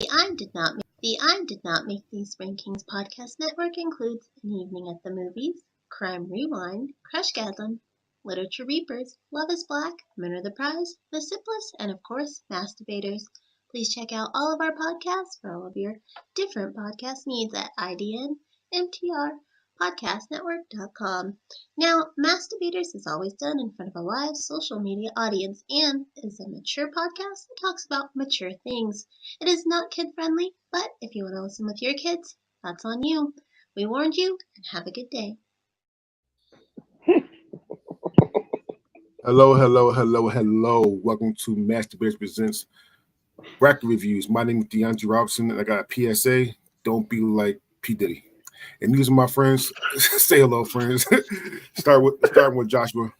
The I Did Not Make These Rankings podcast network includes An Evening at the Movies, Crime Rewind, Crush Gadlin, Literature Reapers, Love is Black, Men Are the Prize, The Simplest, and of course, Masturbators. Please check out all of our podcasts for all of your different podcast needs at idnmtrpodcastnetwork.com. Now, Masturbators is always done in front of a live social media audience and is a mature podcast that talks about mature things. It is not kid friendly, but if you want to listen with your kids, that's on you. We warned you, and have a good day. Hello. Welcome to Masturbators Presents Bracket Reviews. My name is DeAndre Robinson, and I got a PSA. Don't be like P. Diddy. And these are my friends. Say hello, friends. Starting with Joshua.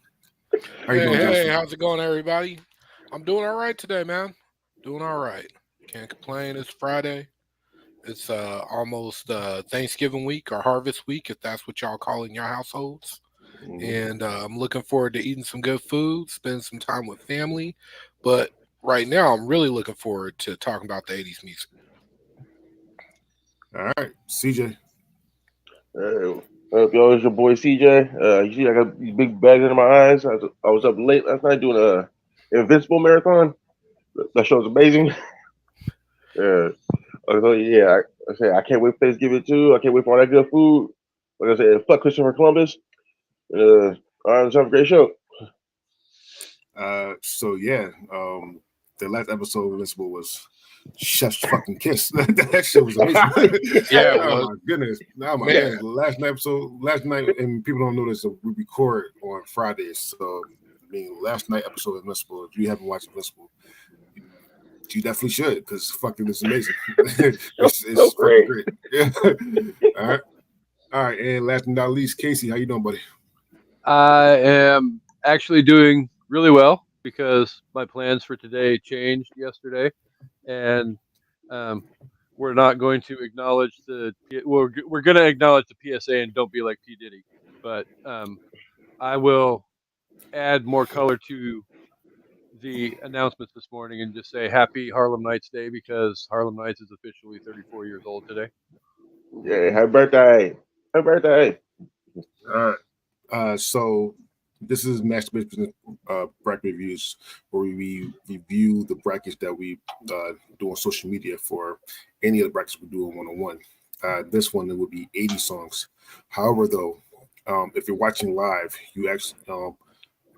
How you doing, Joshua? Hey, how's it going, everybody? I'm doing all right today, man. Doing all right. Can't complain. It's Friday. It's almost Thanksgiving week or Harvest week, if that's what y'all call in your households. And I'm looking forward to eating some good food, spending some time with family. But right now, I'm really looking forward to talking about the 80s music. All right, CJ. Yo, it's your boy CJ. You see, I got these big bags under my eyes. I was up late last night doing a Invincible marathon. That show's amazing. I say I can't wait for Thanksgiving too. I can't wait for all that good food. Like I said, fuck Christopher Columbus. All right, let's have a great show. The last episode of Invincible was Chef's fucking kiss. That shit was amazing. Yeah, oh my goodness. Oh my goodness. Last night, and people don't know this, so we record on Fridays. So last night episode of Invincible, if you haven't watched Invincible, you definitely should, because fucking it's amazing. it's so great. Yeah. All right, and last but not least, Casey, how you doing, buddy? I am actually doing really well because my plans for today changed yesterday, and we're not going to acknowledge we're going to acknowledge the PSA and don't be like P. Diddy, but I will add more color to the announcements this morning and just say Happy Harlem Nights Day, because Harlem Nights is officially 34 years old today. Yeah, happy birthday. Happy birthday. All right. So this is Masturbators Bracket Reviews, where we review the brackets that we do on social media for any of the brackets we do on one-on-one. This one, it would be 80 songs. However, though, if you're watching live, you actually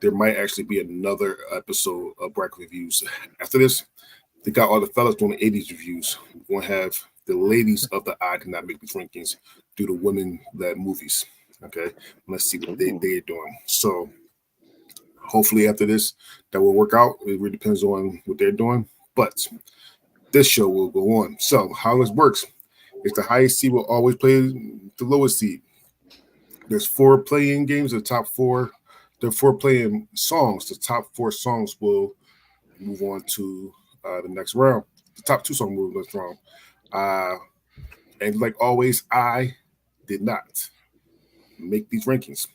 there might actually be another episode of bracket reviews. After this, they got all the fellas doing the 80s reviews. We're going to have the ladies of the I Did Not Make These Rankings do the women-led movies. Okay, let's see what they're doing. So hopefully after this, that will work out. It really depends on what they're doing, but this show will go on. So how this works is the highest seed will always play the lowest seed. There's 4 play-in games. The top 4, there are 4 play-in songs. The top 4 songs will move on to the next round. The top 2 songs move to the next round. And like always, I did not make these rankings.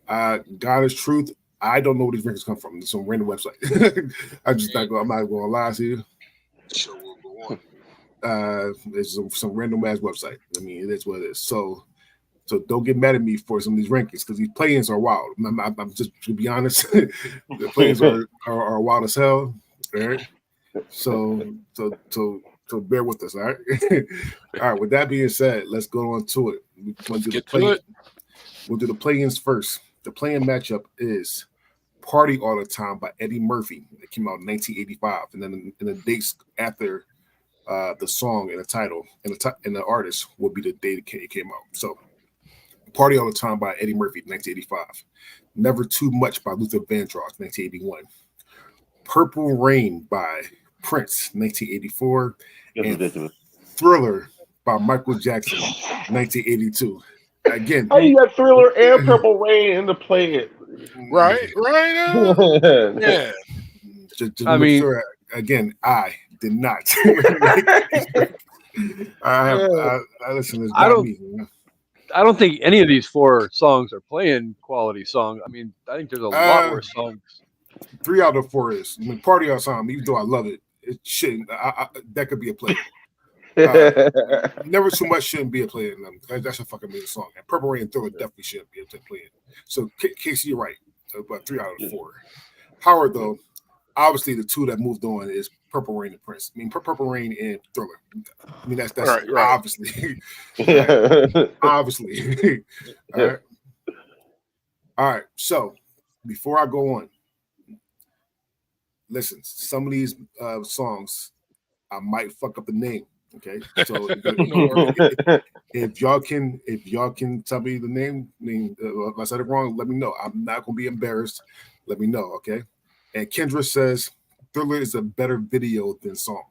God is truth. I don't know where these rankings come from. It's some random website. I'm not going to lie to you. Show will go on. It's some random ass website. I mean, it is what it is. So don't get mad at me for some of these rankings, because these play-ins are wild. I'm just, to be honest, the play-ins are wild as hell. All right. So bear with us. All right. All right. With that being said, let's go on to it. We'll do the play-ins first. The play-in matchup is Party All the Time by Eddie Murphy. It came out in 1985. And then in the dates after the song and the title and the artist will be the date it came out. So Party All the Time by Eddie Murphy, 1985. Never Too Much by Luther Vandross, 1981. Purple Rain by Prince, 1984. And Thriller by Michael Jackson, 1982. Again, how you got Thriller and Purple Rain in the play? Right. Yeah. Just sure. Again, I did not. I listen. It's not me. I don't think any of these 4 songs are playing quality song. I mean, I think there's a lot worse songs. 3 out of 4 is. Party All the Time, even though I love it, it shouldn't. That could be a play. Never Too Much shouldn't be a play in them. That's a fucking amazing song. And Purple Rain and Thriller definitely shouldn't be a play in. So Casey, you're right. About 3 out of 4. Howard, though, obviously the two that moved on is Purple Rain and Prince. I mean, Purple Rain and Thriller. I mean, that's right. Obviously. Obviously. All right. So before I go on, listen, some of these songs, I might fuck up the name. Okay, so if y'all can tell me the name, if I said it wrong, let me know. I'm not gonna be embarrassed. Let me know, okay? And Kendra says Thriller is a better video than song,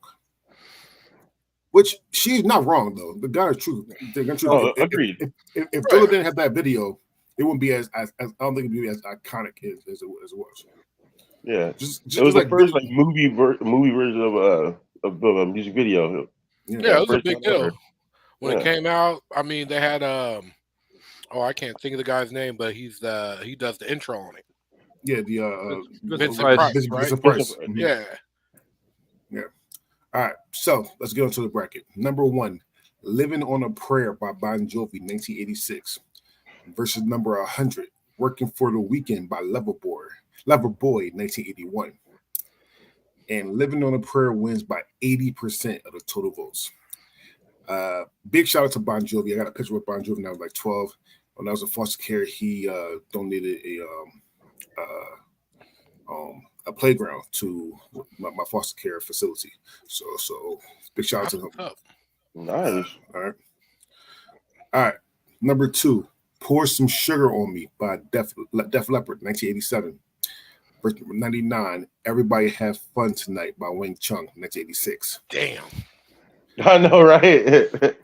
which she's not wrong though. The God is true. Agreed. If Thriller didn't have that video, it wouldn't be as I don't think it'd be as iconic as it was. Yeah, just it was like the first movie version of a music video. Yeah, it was a big deal when it came out. I mean, they had I can't think of the guy's name, but he does the intro on it. Yeah, the Vincent Price. Vincent Price. Mm-hmm. Yeah. All right, so let's get into the bracket. Number 1, "Living on a Prayer" by Bon Jovi, 1986, versus number 100, "Working for the Weekend" by Loverboy, 1981. And "Living on a Prayer" wins by 80% of the total votes. Big shout out to Bon Jovi. I got a picture with Bon Jovi when I was like 12. When I was in foster care, he donated a playground to my foster care facility. So big shout out to him. Nice. All right. Number 2, "Pour Some Sugar on Me" by Def Leppard, 1987. Verse number 99, "Everybody Have Fun Tonight" by Wang Chung, 1986. Damn. I know, right?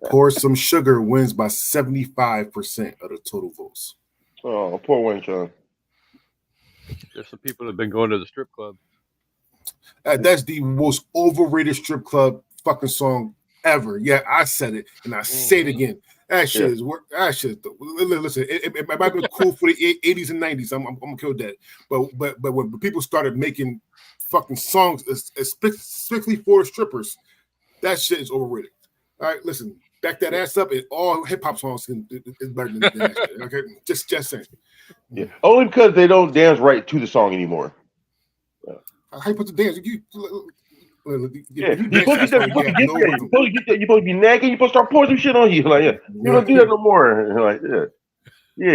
"Pour Some Sugar" wins by 75% of the total votes. Oh, poor Wang Chung. There's some people that have been going to the strip club. That's the most overrated strip club fucking song ever. Yeah, I said it, and I say it again. That shit is work. That shit. Listen, it might be cool for the 80s and 90s. I'm gonna kill that. But when people started making fucking songs specifically for strippers, that shit is overrated. All right, listen, back that ass up, and all hip hop songs is better than that shit. Okay, just saying. Yeah, only because they don't dance right to the song anymore. How you put the dance? You're supposed to be nagging. You're supposed to start pouring some shit on you. Like, you don't do that no more. Like,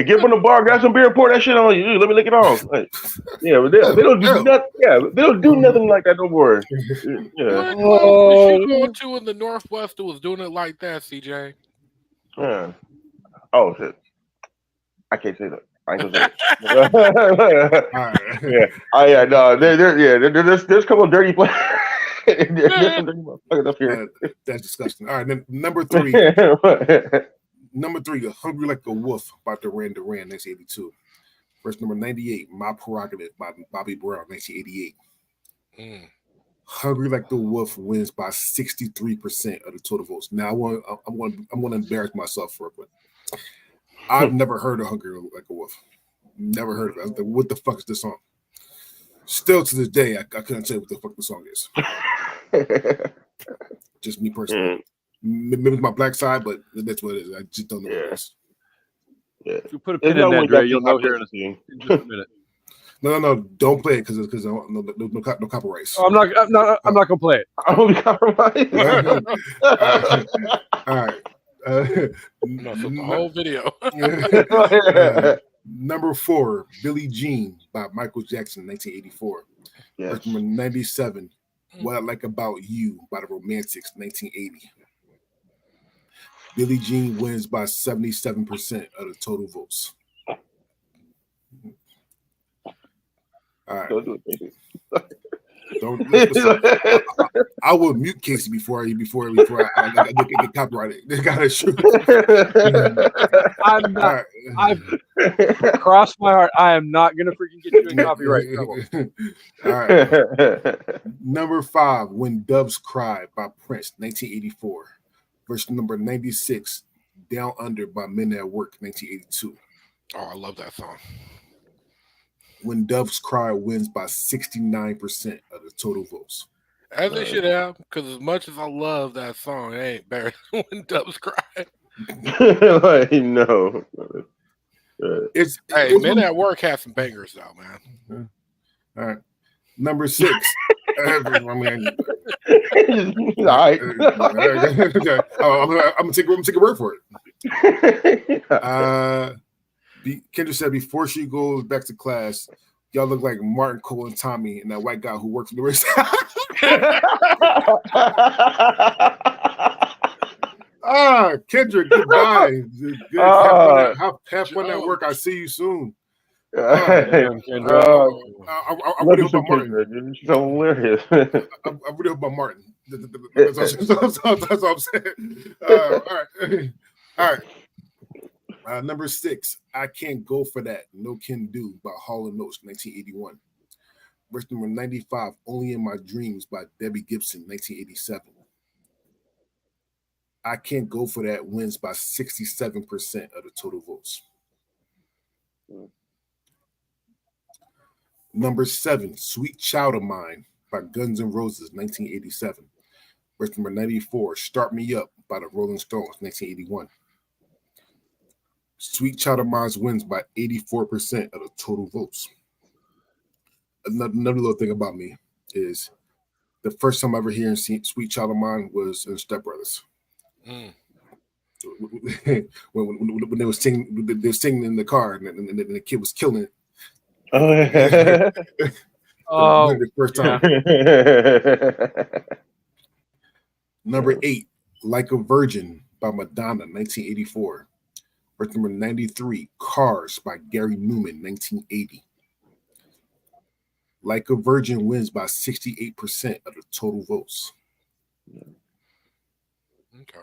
get from the bar, grab some beer, and pour that shit on you. Let me lick it off. Like, they don't do nothing. Yeah, they don't do nothing like that no more. Yeah. What you going to in the Northwest that was doing it like that, CJ? Yeah. Oh shit! I can't say that. I ain't gonna say it. No. There's a couple of dirty players. Up here. That's disgusting. All right, then number 3. Number 3, "Hungry Like a Wolf" by Duran Duran, 1982. Verse number 98, "My Prerogative" by Bobby Brown, 1988. "Hungry Like the Wolf" wins by 63% of the total votes. Now I'm going to embarrass myself for it. I've never heard of "Hungry Like a Wolf." Never heard of it. I was like, what the fuck is this song? Still to this day, I couldn't tell you what the fuck the song is. Just me personally. Maybe it's my black side, but that's what it is. I just don't know what it is. Yeah. If you put a pin in that, Dre, you'll know here in just a minute. No, don't play it because no copyrights. Oh, I'm not gonna play it. I don't be copyrighted. All right. The whole video. Number 4, "Billie Jean" by Michael Jackson, 1984. Yes. Number 97, "What I Like About You" by the Romantics, 1980. Billie Jean wins by 77% of the total votes. All right. Don't listen. I will mute Casey before I get copyrighted. They gotta shoot. I'm not. I've crossed my heart. I am not gonna freaking get you in copyright trouble. All right. Number 5, "When Doves Cry" by Prince, 1984. Verse number 96, "Down Under" by Men at Work, 1982. Oh, I love that song. "When Doves Cry" wins by 69% of the total votes. As they should have, because as much as I love that song, it ain't better than When Doves Cry. Like, no. Hey, Men at Work has some bangers though, man. All right. Number 6. I mean, All right. I'm gonna take a word for it. Kendra said before she goes back to class, y'all look like Martin, Cole, and Tommy, and that white guy who works for the race. Kendra, goodbye. Have fun at work. I'll see you soon. Damn, Kendra. I really hope about Martin. She's hilarious. I really hope about Martin. That's all I'm saying. All right. Number 6, I Can't Go For That, No Can Do by Hall & Oates, 1981. Verse number 95, Only in My Dreams by Debbie Gibson, 1987. I Can't Go For That wins by 67% of the total votes. Number 7, Sweet Child of Mine by Guns N' Roses, 1987. Verse number 94, Start Me Up by the Rolling Stones, 1981. Sweet Child of Mine wins by 84% of the total votes. Another little thing about me is the first time I ever hearing Sweet Child of Mine was in Step Brothers. When they were singing in the car and the kid was killing it. The first time. Number 8, Like a Virgin by Madonna, 1984. Verse number 93, Cars by Gary Newman, 1980. Like a Virgin wins by 68% of the total votes. Okay.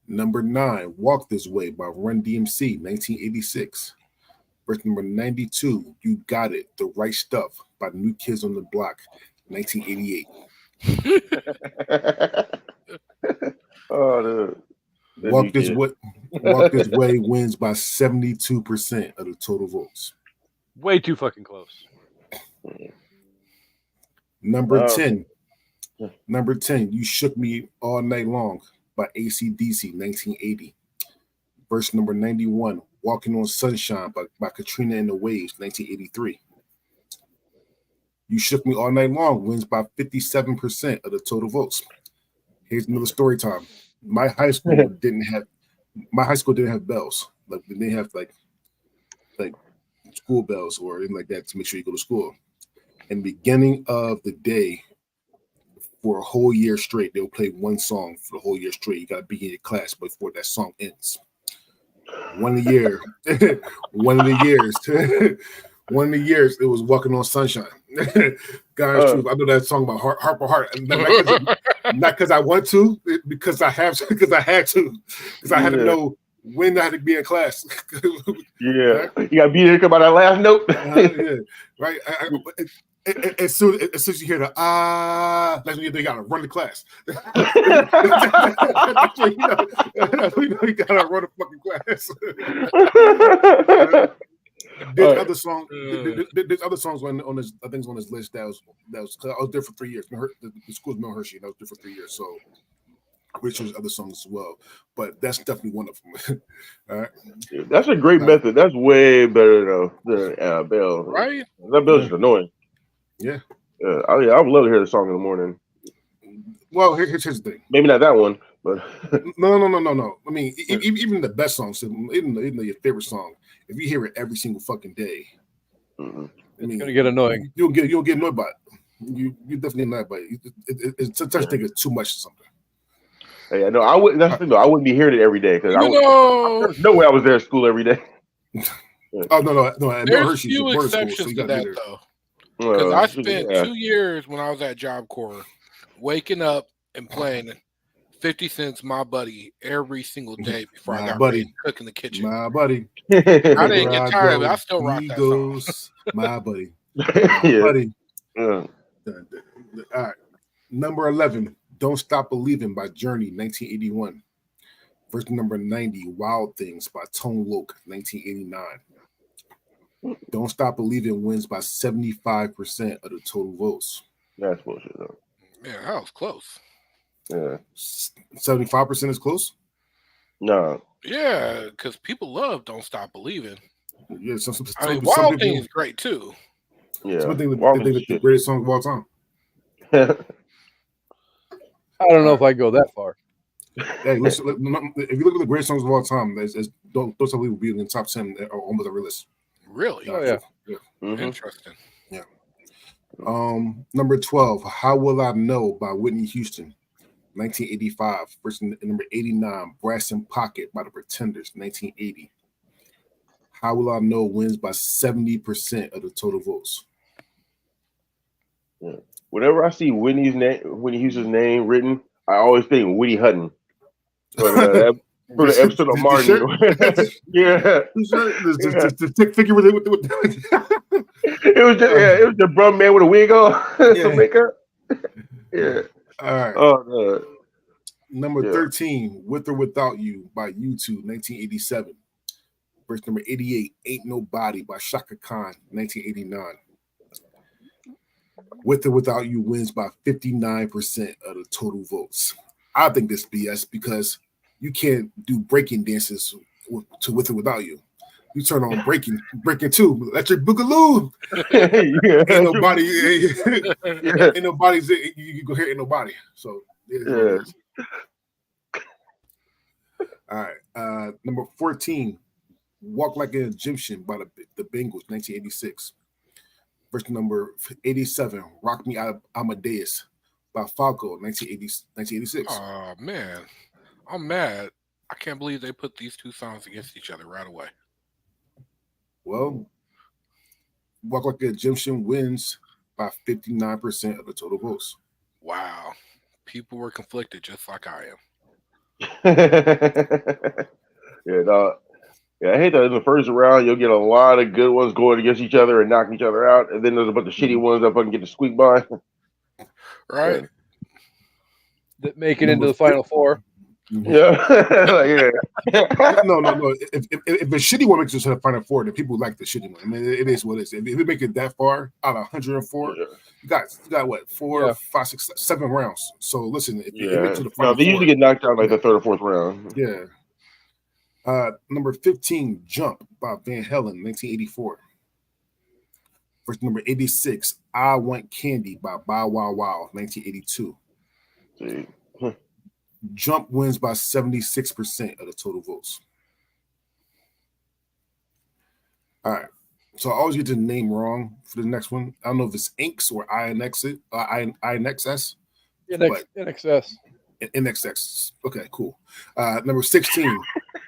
Number 9, Walk This Way by Run DMC, 1986. Verse number 92, You Got It, The Right Stuff by New Kids on the Block, 1988. Walk This Way wins by 72% of the total votes. Way too fucking close. Number 10, You Shook Me All Night Long by AC/DC, 1980. Verse number 91, Walking on Sunshine by Katrina and the Waves, 1983. You Shook Me All Night Long wins by 57% of the total votes. Here's another story time. My high school didn't have bells. Like they didn't have like school bells or anything like that to make sure you go to school. In the beginning of the day, for a whole year straight, they'll play one song for the whole year straight. You got to be in your class before that song ends. One of the years, it was Walking on Sunshine. God's truth. I know that song about Heart for Heart. Not because I want to, because I have to, because I had to know when I had to be in class. Yeah, right? You got to be there by that last note. Right. As soon as you hear the that's when you gotta run to class. That's when you gotta run to fucking class. There's other songs. There's other songs on this. I think it's on this list that was. I was there for 3 years. The school's Mel Hershey, and I was there for 3 years. So, which was other songs as well. But that's definitely one of them. All right. That's a great method. That's way better though than bell. Right? That bell's just annoying. Yeah. I would love to hear the song in the morning. Well, here's the thing. Maybe not that one, but no. I mean, even the best songs, even your favorite song, if you hear it every single fucking day, it's gonna get annoying. You'll get annoyed by it. You definitely annoyed by it. It's sometimes think it's too much or something. Hey, I know I wouldn't. That's the thing, though. I wouldn't be hearing it every day because there's no way I was there at school every day. Oh no. There's few exceptions to that though. Because I spent 2 years when I was at Job Corps waking up and playing 50 Cent's My Buddy every single day before I got ready to cook in the kitchen. My buddy. I didn't get tired of it. I still rock that song. My buddy. My buddy. All right. Number 11, Don't Stop Believing by Journey, 1981. Verse number 90, Wild Things by Tone Loc, 1989. Don't Stop Believing wins by 75% of the total votes. That's bullshit, though. Man, that was close. Yeah. 75% is close. No. Yeah, because people love "Don't Stop Believing." Yeah, some Wild people, Thing is great too. Yeah. some think Wild they think Thing's it's the greatest song of all time. I don't know if I go that far. Hey, listen, if you look at the greatest songs of all time, Don't Stop Believing will be in the top 10 or almost every list. Really? Oh yeah. Mhm. Interesting. Number 12, How Will I Know by Whitney Houston, 1985. Versus number 89, Brass in Pocket by the Pretenders, 1980. How Will I Know wins by 70% of the total votes. Yeah. Whenever I see Whitney Houston's name written, I always think Whitney Hutton. But that for the episode of Martin. Yeah. The stick figure with It was the brum man with a wig on. Yeah. Makeup. Yeah. All right. Oh, Number 13, With or Without You by U2, 1987. Verse number 88, Ain't Nobody by Shaka Khan, 1989. With or Without You wins by 59% of the total votes. I think this BS because you can't do breaking dances With or Without You. You turn on breaking too, Electric Boogaloo. Ain't nobody, ain't nobody's. You go hear Ain't Nobody. So yeah. All right. Number 14, Walk Like an Egyptian by the Bengals, 1986. Verse number 87, Rock Me Amadeus by Falco, 1986. Oh man, I'm mad. I can't believe they put these two songs against each other right away. Well, Walk Like an Egyptian wins by 59% of the total votes. Wow. People were conflicted just like I am. I hate that in the first round you'll get a lot of good ones going against each other and knocking each other out, and then there's a bunch of shitty ones that fucking get to squeak by. Right? That make it into the final four. Yeah. No. If a shitty one makes it to the final four, then people like the shitty one. I mean, it is what it is. If it make it that far out of 104, you got what, 4, 5, 6, 7 rounds. So listen, if you make it to the final they usually get knocked out like the third or fourth round. Yeah. Number 15, Jump by Van Halen, 1984. Verse number 86, I Want Candy by Bow Wow Wow, 1982. See. Jump wins by 76% of the total votes. All right. So I always get the name wrong for the next one. I don't know if it's Inks or INXS. INXS. NXX. Okay, cool. Number 16.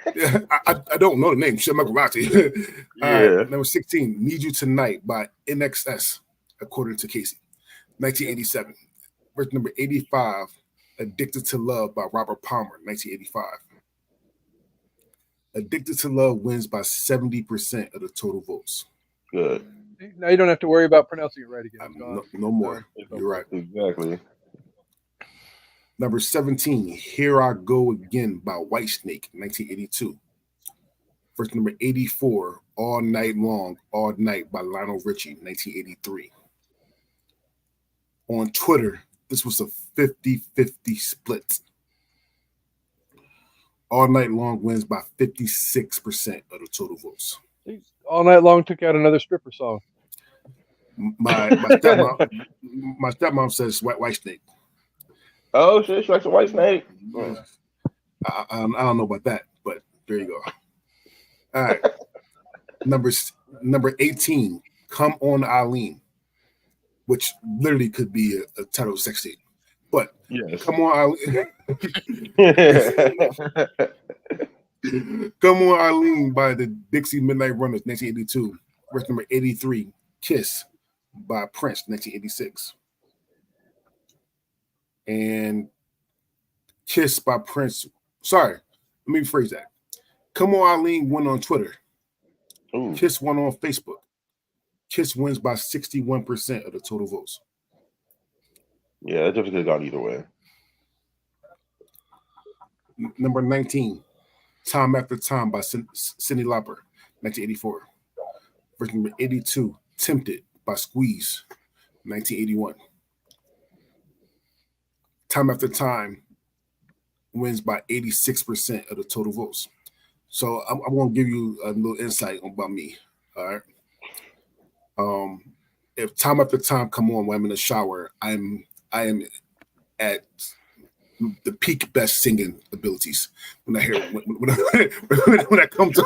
I don't know the name. Shit, I'm not gonna lie to you. Number 16, Need You Tonight by NXS, according to Casey. 1987. Verse number 85, Addicted to Love by Robert Palmer, 1985. Addicted to Love wins by 70% of the total votes. Good. Now you don't have to worry about pronouncing it right again. No more. You're right. Exactly. Number 17, Here I Go Again by Whitesnake, 1982. Verse number 84, All Night Long, All Night by Lionel Richie, 1983. On Twitter, this was a 50-50 split. All Night Long wins by 56% of the total votes. All Night Long took out another stripper song. My stepmom says Whitesnake. Oh shit, she likes a Whitesnake. I don't know about that, but there you go. All right. Number 18, Come On Eileen, which literally could be a title of sex tape. But yes. Come On Eileen. Come On Eileen by the Dixie Midnight Runners, 1982. Verse number 83, Kiss by Prince, 1986. And Kiss by Prince. Sorry, let me rephrase that. Come On Eileen won on Twitter. Ooh. Kiss won on Facebook. Kiss wins by 61% of the total votes. Yeah, it definitely could have gone either way. Number 19, Time After Time by Cyndi Lauper, 1984. Verse number 82, Tempted by Squeeze, 1981. Time After Time wins by 86% of the total votes. So I'm going to give you a little insight about me. All right. If Time After Time come on when I'm in the shower, I am at the peak best singing abilities when I hear when I come to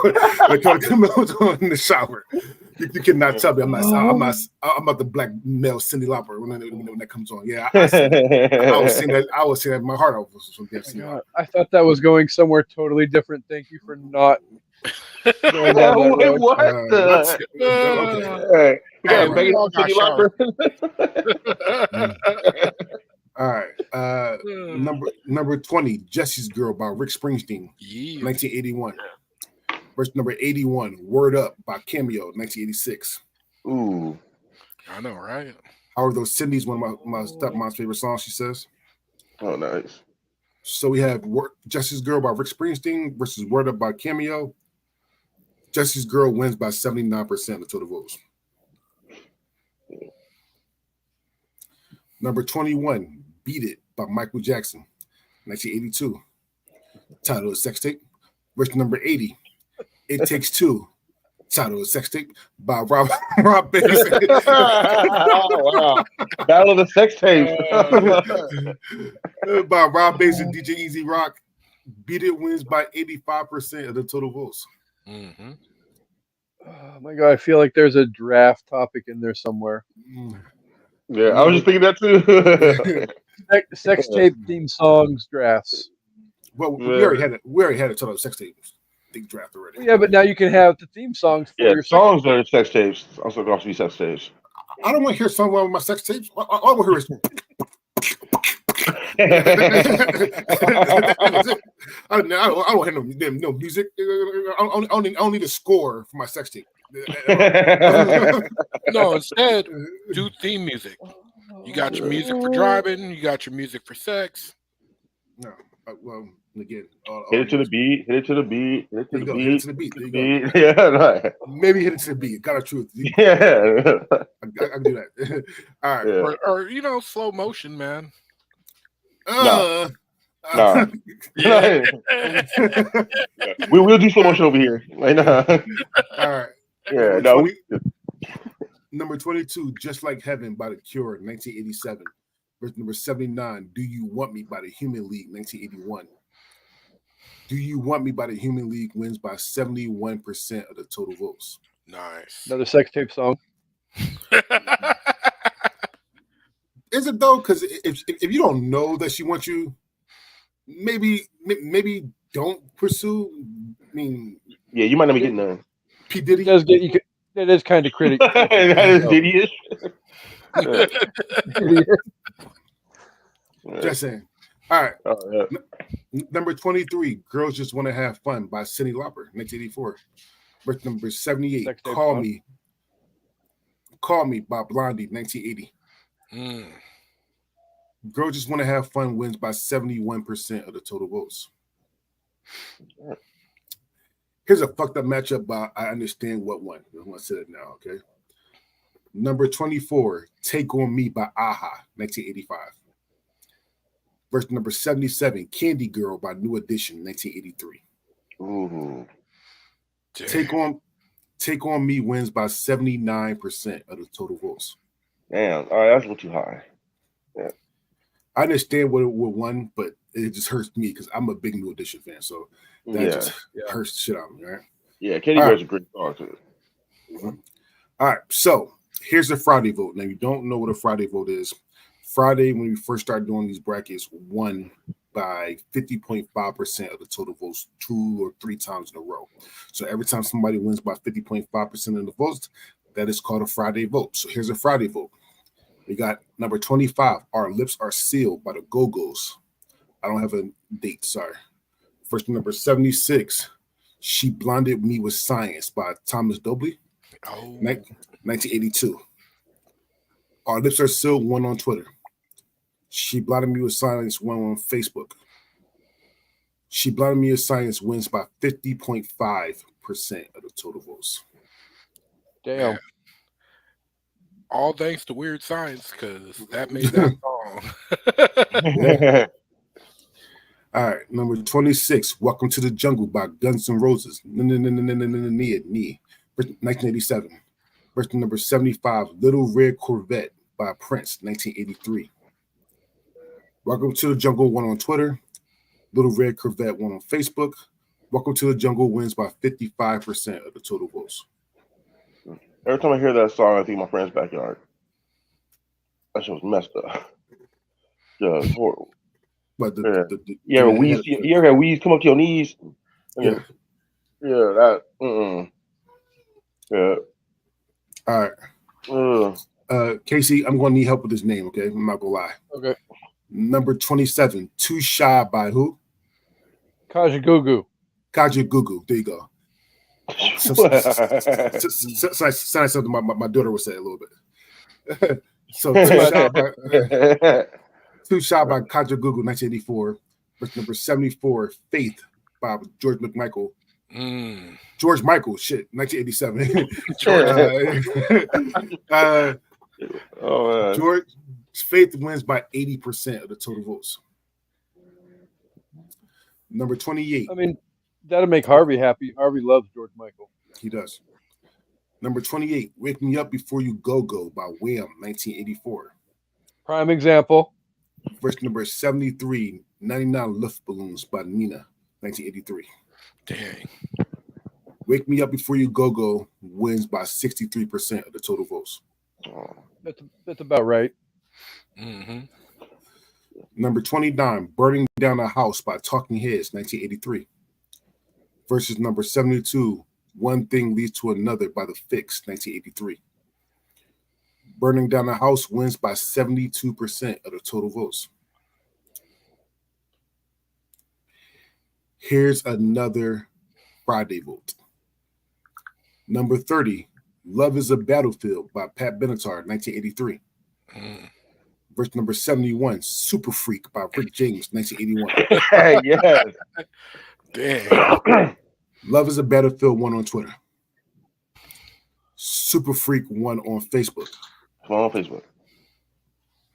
in the shower. You cannot tell me I'm not the black male Cyndi Lauper when that comes on. Yeah, I was saying that my heart out from Cyndi Lauper. I thought that was going somewhere totally different. Thank you for not going down that road. What? Okay. We got we all got Cyndi Lauper. All right. Number 20, Jesse's Girl by Rick Springsteen, 1981. Verse number 81, Word Up by Cameo, 1986. Ooh. I know, right? How Are Those Cindy's one of my stepmom's favorite songs, she says. Oh, nice. So we have Jesse's Girl by Rick Springsteen versus Word Up by Cameo. Jesse's Girl wins by 79% of the total votes. Number 21, Beat It by Michael Jackson, 1982. Title of Sex Tape. Verse number 80, It Takes Two. Title of Sex Tape by Rob Bass. Wow. Battle of the Sex Tapes. By Rob Bass and DJ Easy Rock. Beat It wins by 85% of the total votes. Mm-hmm. Oh my God, I feel like there's a draft topic in there somewhere. Yeah, I was just thinking that too. Sex tape theme songs drafts. Well, we already had a total of Sex Tapes draft already. Yeah, but now you can have the theme songs for your songs are sex tapes. Also, going to be sex tapes. I don't want to hear someone with my sex tapes. All I want to hear is. I don't hear no music. I don't need a score for my sex tape. No, instead, do theme music. You got your music for driving. You got your music for sex. No, well, again, hit it to the beat. Hit it to the beat. Hit it to the beat. Hit it to the beat. There you go. Yeah, right. Maybe hit it to the beat. Got a truth. Yeah, I can do that. All right, yeah. or slow motion, man. No. Yeah. We will do slow motion over here. Like, nah. All right. Yeah, Number 22, Just Like Heaven by The Cure, 1987. Verse number 79, Do You Want Me by The Human League, 1981. Do You Want Me by The Human League wins by 71% of the total votes. Nice. Another sex tape song. Is it though? Because if you don't know that she wants you, maybe don't pursue. I mean, yeah, you might not be getting none. P. Diddy does get you. That is kind of critical. That is Diddy-ish. Just saying. All right. Oh, yeah. Number 23, Girls Just Want to Have Fun by Cyndi Lauper, 1984. Verse number 78, Call Me by Blondie, 1980. Girls Just Want to Have Fun wins by 71% of the total votes. Here's a fucked up matchup, but I understand what won. I'm going to say it now, okay? Number 24, Take On Me by Aha, 1985. Verse number 77, Candy Girl by New Edition, 1983. Ooh. Take On Me wins by 79% of the total votes. Damn, all right, that's a little too high. Yeah. I understand what won, but it just hurts me because I'm a big New Edition fan, so that just hurts the shit out of me, right? Yeah, Candy Girl's a great song too. Mm-hmm. All right, so here's the Friday vote. Now, you don't know what a Friday vote is. Friday, when we first started doing these brackets, won by 50.5% of the total votes 2 or 3 times in a row. So every time somebody wins by 50.5% of the votes, that is called a Friday vote. So here's a Friday vote. We got number 25, Our Lips Are Sealed by the Go-Go's. I don't have a date, sorry. First number 76, She Blinded Me With Science by Thomas Dolby, 1982. Our Lips Are Sealed won on Twitter. She Blinded Me With Science won on Facebook. She Blinded Me With Science wins by 50.5% of the total votes. Damn. all thanks to Weird Science, because that made that song. All right, number 26, Welcome to the Jungle by Guns N' Roses. 1987. Verse number 75, Little Red Corvette by Prince, 1983. Welcome to the Jungle won on Twitter. Little Red Corvette won on Facebook. Welcome to the Jungle wins by 55% of the total votes. Every time I hear that song, I think my friend's backyard. That shit was messed up. Yeah, it's horrible. But you ever had Weez come up to your knees? Yeah. Yeah, that. Yeah. All right. Casey, I'm going to need help with this name, okay? I'm not going to lie. Okay. Number 27, Too Shy by who? Kajagoogoo. Kajagoogoo. There you go. Sound something my daughter would say a little bit. So Too Shy by Kajagoogoo, 1984. Verse number 74, Faith by George McMichael. George Michael, shit, 1987. George Faith wins by 80% of the total votes. Number 28. I mean, that'll make Harvey happy. Harvey loves George Michael. He does. Number 28, Wake Me Up Before You Go Go by Wham, 1984. Prime example. Verse number 73, 99 Luftballons by Nina, 1983. Dang. Wake Me Up Before You Go Go wins by 63% of the total votes. That's about right. Mm-hmm. Number 29, Burning Down a House by Talking Heads, 1983. Versus number 72, One Thing Leads to Another by The Fix, 1983. Burning Down a House wins by 72% of the total votes. Here's another Friday vote. Number 30, Love is a Battlefield by Pat Benatar, 1983. Verse number 71, Super Freak by Rick James, 1981. Yes. Dang. Love is a Battlefield won on Twitter. Super Freak won on Facebook. On Facebook.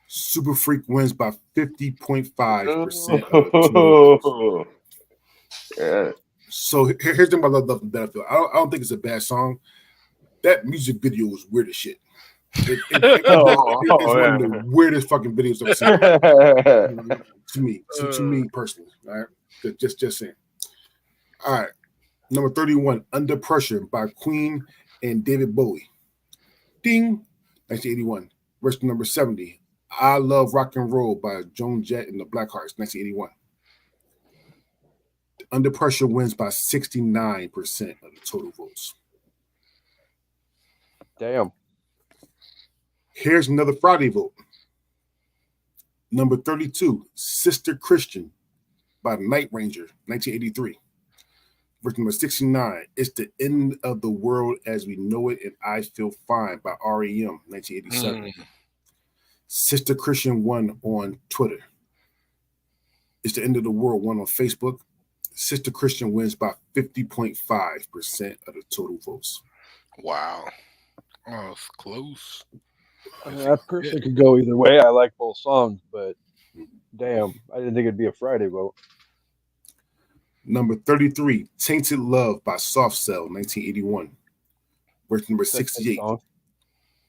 Super Freak wins by 50.5%. Yeah. So here's the thing about Love is a Battlefield. I don't think it's a bad song. That music video was weird as shit. It's one of the weirdest fucking videos I've seen. to me personally. All right, just saying. All right, number 31, Under Pressure by Queen and David Bowie. Ding, 1981. Verse number 70, I Love Rock and Roll by Joan Jett and the Blackhearts, 1981. Under Pressure wins by 69% of the total votes. Damn. Here's another Friday vote. Number 32, Sister Christian by Night Ranger, 1983. Verse number 69, It's the End of the World as We Know It and I Feel Fine by REM, 1987. Sister Christian won on Twitter. It's the End of the World won on Facebook. Sister Christian wins by 50.5% of the total votes. Wow. Oh, it's close. I mean, that person could go either way. I like both songs, but damn, I didn't think it'd be a Friday vote. Number 33, Tainted Love by Soft Cell, 1981. Verse number 68.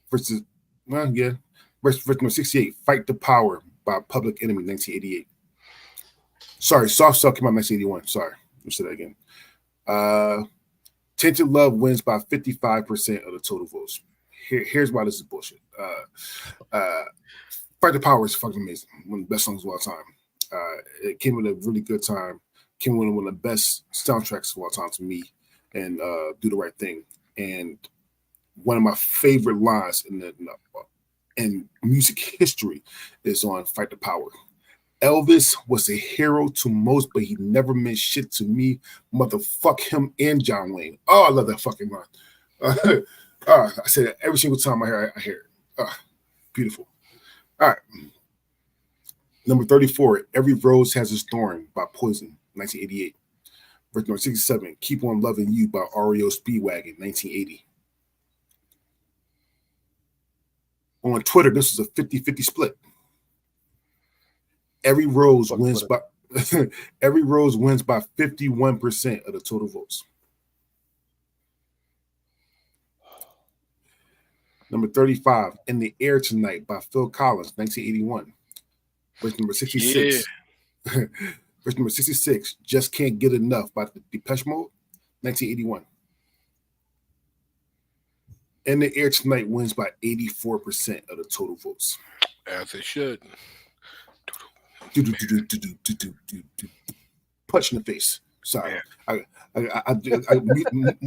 Verse number 68, Fight the Power by Public Enemy, 1988. Sorry, Soft Cell came out in 1981. Sorry, let me say that again. Tainted Love wins by 55% of the total votes. Here's why this is bullshit. Fight the Power is fucking amazing. One of the best songs of all time. It came with a really good time. Came with one of the best soundtracks of all time to me, and Do the Right Thing. And one of my favorite lines in music history is on Fight the Power. Elvis was a hero to most, but he never meant shit to me. Motherfuck him and John Wayne. Oh, I love that fucking line. I say that every single time I hear it. Beautiful. All right. Number 34, Every Rose Has Its Thorn by Poison, 1988. Verse number 67, Keep On Loving You by REO Speedwagon, 1980. On Twitter, this was a 50-50 split. Every Rose wins by every Rose wins by 51% of the total votes. Number 35, In the Air Tonight by Phil Collins, 1981. Verse number 66. Yeah. Verse number 66, Just Can't Get Enough by Depeche Mode, 1981. In the Air Tonight wins by 84% of the total votes. As it should. Punch in the face. Sorry.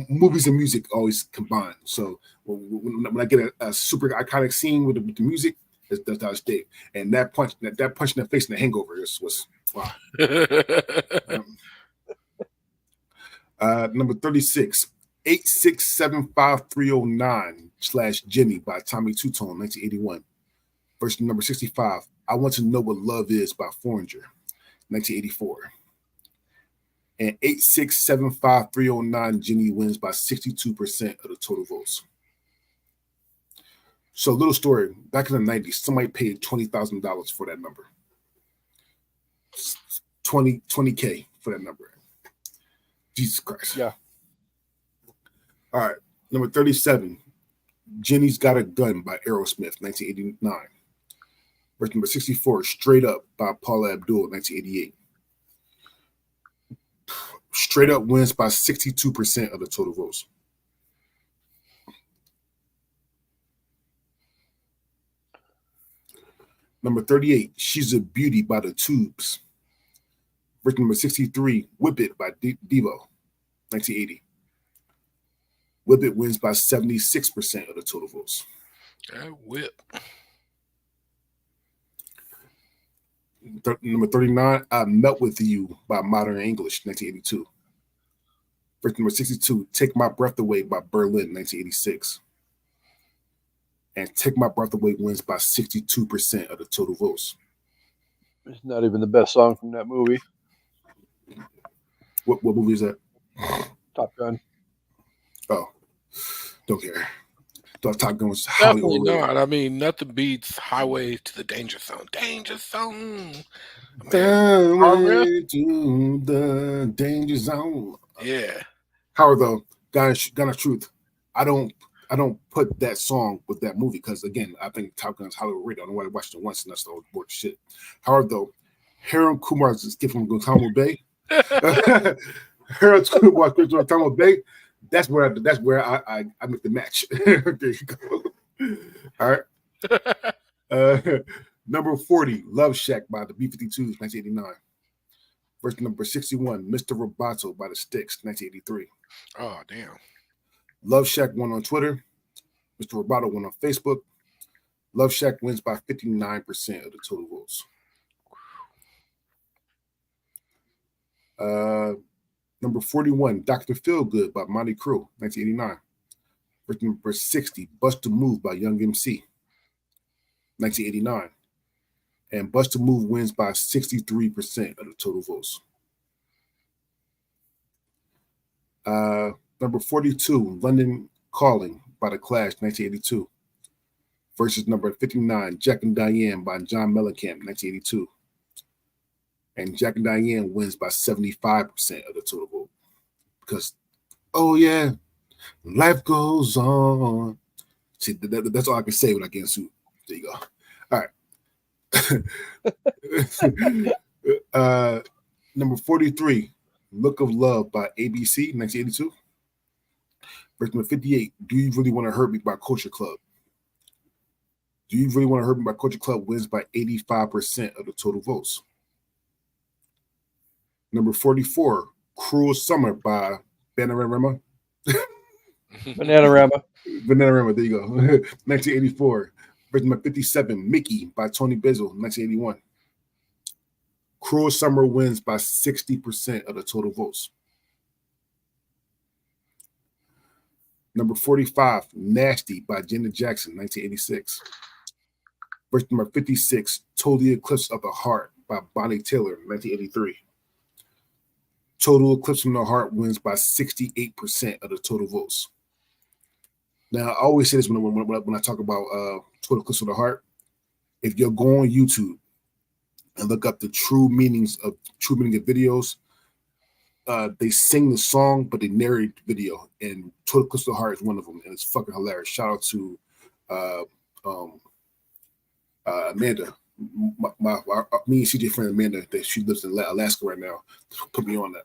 Movies and music always combine. So when I get a super iconic scene with the music, that's how it's did. And that punch in the face in the Hangover was wow. Number 36, 8675309/Jenny by Tommy Tutone, 1981. Verse number 65, I Want to Know What Love Is by Foreigner, 1984. And 8675309, Jenny wins by 62% of the total votes. So, little story. Back in the 90s, somebody paid $20,000 for that number. 20K for that number. Jesus Christ. Yeah. All right. Number 37, Jenny's Got a Gun by Aerosmith, 1989. Verse number 64, Straight Up by Paula Abdul, 1988. Straight Up wins by 62% of the total votes. Number 38, She's a Beauty by The Tubes. Verse number 63, Whip It by Devo, 1980. Whip It wins by 76% of the total votes. Whip. Number 39, I Melt With You by Modern English, 1982. Verse number 62, Take My Breath Away by Berlin, 1986. And Take My Breath Away wins by 62% of the total votes. It's not even the best song from that movie. What movie is that? Top Gun. Oh, don't care. Thought Top Gun was highly Definitely overrated. not. I mean, nothing beats Highway to the Danger Zone. Danger Zone. Highway to the Danger Zone. Yeah. However, though, guys, truth, I don't put that song with that movie because again, I think Top Gun is highly overrated. I don't know why I watched it once and that's the bored shit. However, though, Harold Kumar's gift from Guantanamo Bay. Harold Kumar's gift from Guantanamo Bay. That's where I make the match. There you go. All right. Number 40, Love Shack by the B-52s, 1989. Verse number 61, Mr. Roboto by the Styx, 1983. Oh, damn. Love Shack won on Twitter. Mr. Roboto won on Facebook. Love Shack wins by 59% of the total votes. Number 41, Dr. Feelgood by Monty Crew, 1989. Verse number 60, Bust a Move by Young MC, 1989. And Bust a Move wins by 63% of the total votes. Number 42, London Calling by The Clash, 1982. Versus number 59, Jack and Diane by John Mellencamp, 1982. And Jack and Diane wins by 75% of the total vote. Because, oh yeah, life goes on. See, that's all I can say when I get sued. There you go. All right. Number 43, Look of Love by ABC, 1982. Verse number 58, Do You Really Want to Hurt Me by Culture Club. Do You Really Want to Hurt Me by Culture Club wins by 85% of the total votes. Number 44, Cruel Summer by Bananarama. Bananarama, there you go. 1984. Verse number 57, Mickey by Tony Bizzle, 1981. Cruel Summer wins by 60% of the total votes. Number 45, Nasty by Janet Jackson, 1986. Verse number 56, Total Eclipse of the Heart by Bonnie Taylor, 1983. Total Eclipse of the Heart wins by 68% of the total votes. Now, I always say this when I talk about Total Eclipse of the Heart. If you go on YouTube and look up the true meaning of videos, they sing the song, but they narrate the video. And Total Eclipse of the Heart is one of them, and it's fucking hilarious. Shout out to Amanda, me and CJ friend Amanda, that she lives in Alaska right now. Put me on that.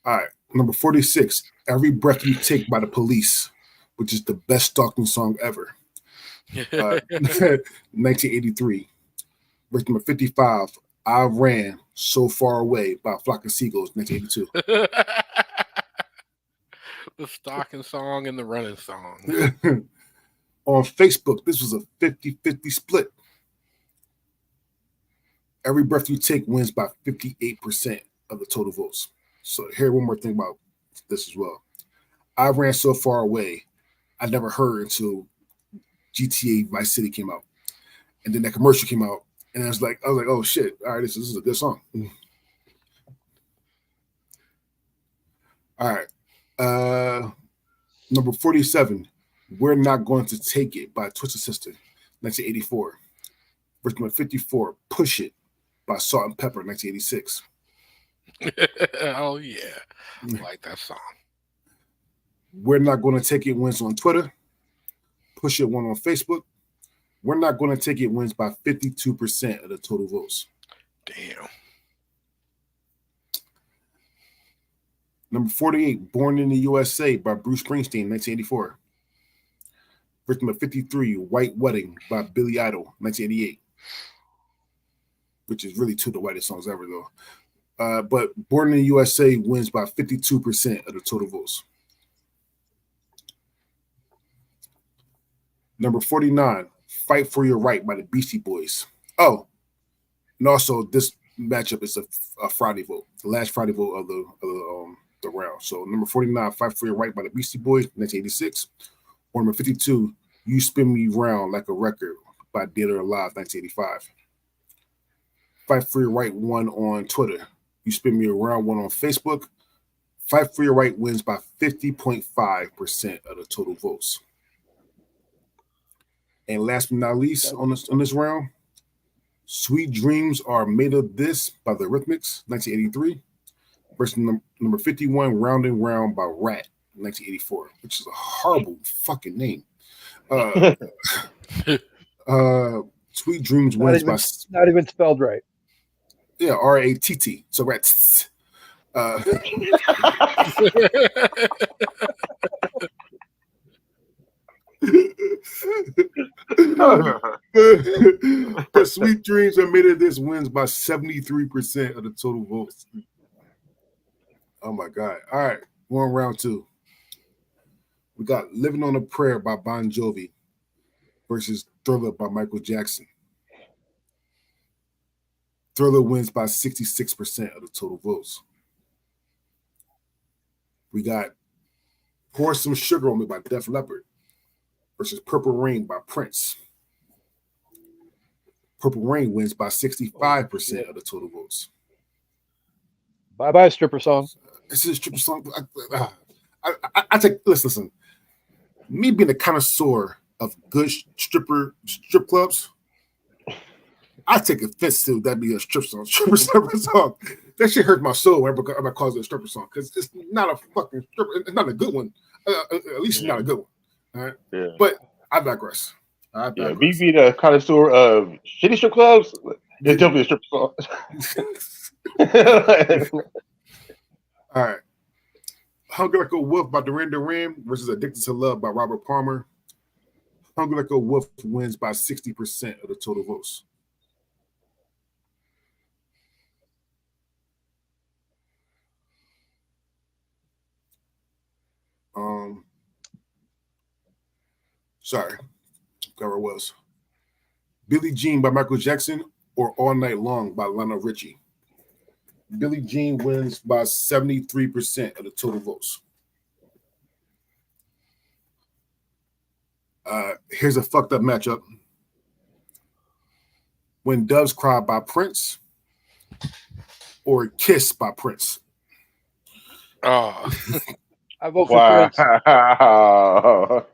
All right, number 46, "Every Breath You Take" by The Police, which is the best stalking song ever. 1983. Verse number 55, "I Ran So Far Away" by Flock of Seagulls, 1982. The stalking song and the running song. On Facebook, this was a 50-50 split. "Every Breath You Take" wins by 58% of the total votes. So here, one more thing about this as well. "I Ran So Far Away" I never heard until GTA Vice City came out. And then that commercial came out, and I was like, oh shit, all right, this is a good song. All right. Number 47, "We're Not Going to Take It" by Twisted Sister, 1984. Verse number 54, "Push It" by Salt and Pepper, 1986. Oh yeah, I like that song. "We're Not Going to Take It" wins on Twitter. "Push It" won on Facebook. "We're Not Going to Take It" wins by 52% of the total votes. Damn. Number 48, "Born in the USA" by Bruce Springsteen, 1984. Verse number 53, "White Wedding" by Billy Idol, 1988. Which is really two of the whitest songs ever, though. But "Born in the USA" wins by 52% of the total votes. Number 49, "Fight for Your Right" by the Beastie Boys. Oh, and also this matchup is a Friday vote, the last Friday vote of the round. So number 49, "Fight for Your Right" by the Beastie Boys, 1986. Or number 52, "You Spin Me Round Like a Record" by Dead or Alive, 1985. "Fight for Your Right" won on Twitter. "You Spin Me Around" won on Facebook. "Fight for Your Right" wins by 50.5% of the total votes. And last but not least on this round, "Sweet Dreams Are Made of This" by the Rhythmics, 1983. Versus number 51, "Round and Round" by Rat, 1984, which is a horrible fucking name. "Sweet Dreams" wins by not even spelled right. Yeah, RATT. So Rat. But "Sweet Dreams Are Made of This" wins by 73% of the total votes. Oh my God. All right. We're on round two. We got "Living on a Prayer" by Bon Jovi versus "Thriller" by Michael Jackson. Thriller wins by 66% of the total votes. We got "Pour Some Sugar on Me" by Def Leppard versus "Purple Rain" by Prince. "Purple Rain" wins by 65% of the total votes. Bye-bye, stripper song. This is a stripper song. I take, listen. Me being a connoisseur of good strip clubs, I take offense to that be a stripper song. That shit hurts my soul whenever I call it a stripper song, because it's not a fucking stripper. It's not a good one. At least it's not a good one. All right. Yeah. But I digress. Yeah, me being a connoisseur of shitty strip clubs, it's definitely a stripper song. All right. "Hungry Like a Wolf" by Duran Duran versus "Addicted to Love" by Robert Palmer. "Hungry Like a Wolf" wins by 60% of the total votes. Sorry, where it was. "Billie Jean" by Michael Jackson or "All Night Long" by Lionel Richie. Billie Jean wins by 73% of the total votes. Here's a fucked up matchup. "When Doves Cry" by Prince or "Kiss" by Prince. Oh, I vote for Prince. Wow.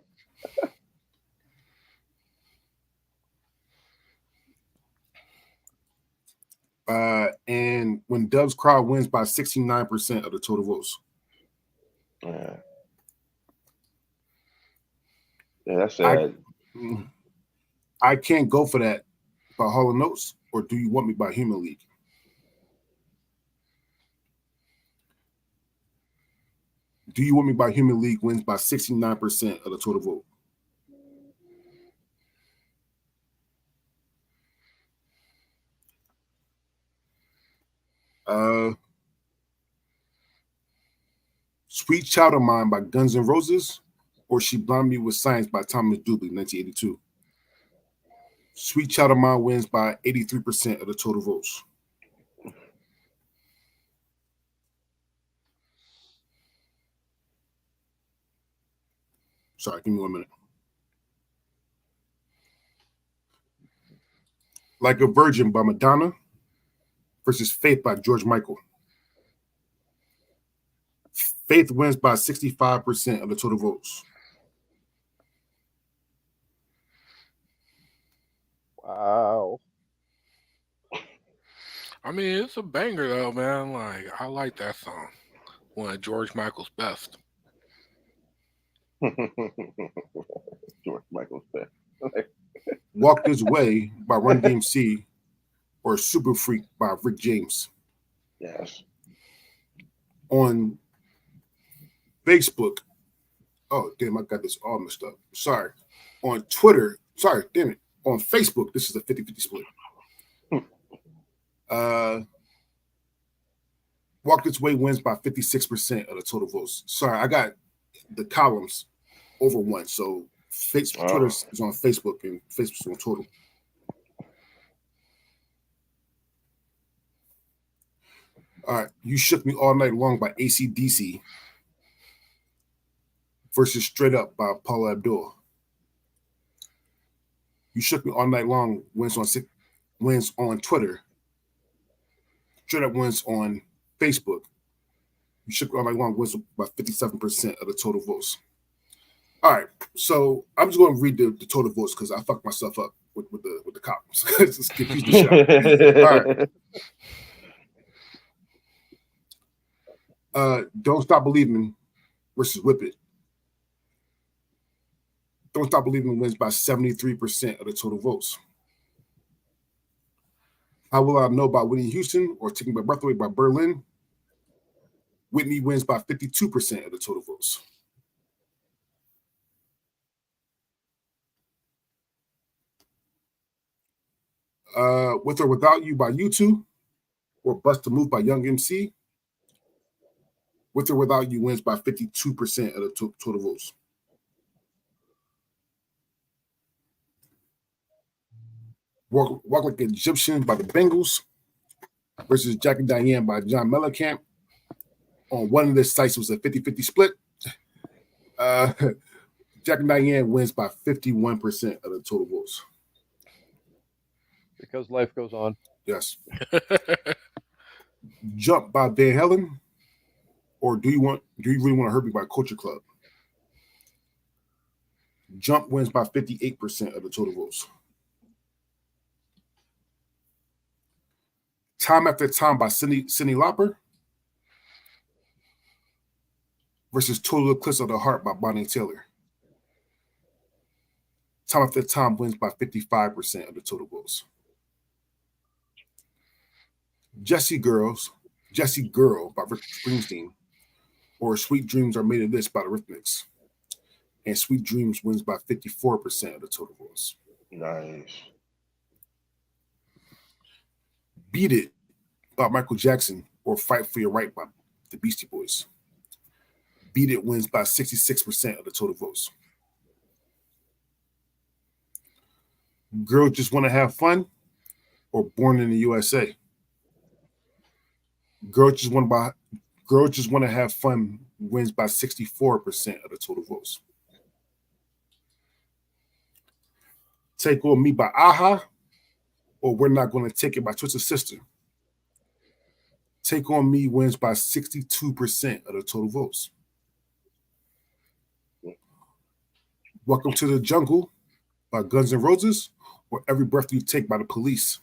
And When Doves Cry wins by 69% of the total votes. Yeah, that's sad. I Can't Go For That by Hall & Notes, or Do You Want Me by Human League? Do You Want Me by Human League wins by 69% of the total vote. Sweet Child of Mine by Guns N' Roses, or She Blinded Me with Science by Thomas Dolby, 1982. Sweet Child of Mine wins by 83% of the total votes. Sorry, give me 1 minute. Like a Virgin by Madonna versus Faith by George Michael. Faith wins by 65% of the total votes. Wow. I mean, it's a banger though, man. Like, I like that song. One of George Michael's best. George Michael's best. Walk This Way by Run DMC, or Super Freak by Rick James. Yes. On Facebook, oh damn, I got this all messed up. Sorry. On Twitter, sorry, damn it. On Facebook, this is a 50-50 split. Walk This Way wins by 56% of the total votes. Sorry, I got the columns over one. So Twitter is on Facebook and Facebook's on total. All right, You Shook Me All Night Long by AC/DC versus Straight Up by Paula Abdul. You Shook Me All Night Long wins on Twitter. Straight Up wins on Facebook. You Shook Me All Night Long wins by 57% of the total votes. All right, so I'm just going to read the total votes because I fucked myself up with the columns. Just confuse the shit. All right. Don't Stop Believing versus Whip It. Don't Stop Believing wins by 73% of the total votes. How Will I Know by Whitney Houston, or Taking My Breath Away by Berlin? Whitney wins by 52% of the total votes. With or Without You by U2, or Bust a Move by Young MC? With or Without You wins by 52% of the total votes. Walk Like an Egyptian by the Bengals versus Jack and Diane by John Mellencamp. On one of the sites, it was a 50-50 split. Jack and Diane wins by 51% of the total votes. Because life goes on. Yes. Jump by Van Halen, or Do You Really Want to Hurt Me by Culture Club? Jump wins by 58% of the total votes. Time After Time by Cyndi Lauper versus Total Eclipse of the Heart by Bonnie Taylor. Time After Time wins by 55% of the total votes. Jessie Girl by Rick Springsteen, or Sweet Dreams Are Made of This by the Rhythmics. And Sweet Dreams wins by 54% of the total votes. Nice. Beat It by Michael Jackson, or Fight for Your Right by the Beastie Boys. Beat It wins by 66% of the total votes. Girls Just Want to Have Fun, or Born in the USA. Girls Just Want to Have Fun wins by 64% of the total votes. Take On Me by Aha, or We're Not Gonna Take It by Twisted Sister. Take On Me wins by 62% of the total votes. Welcome to the Jungle by Guns N' Roses, or Every Breath You Take by the Police.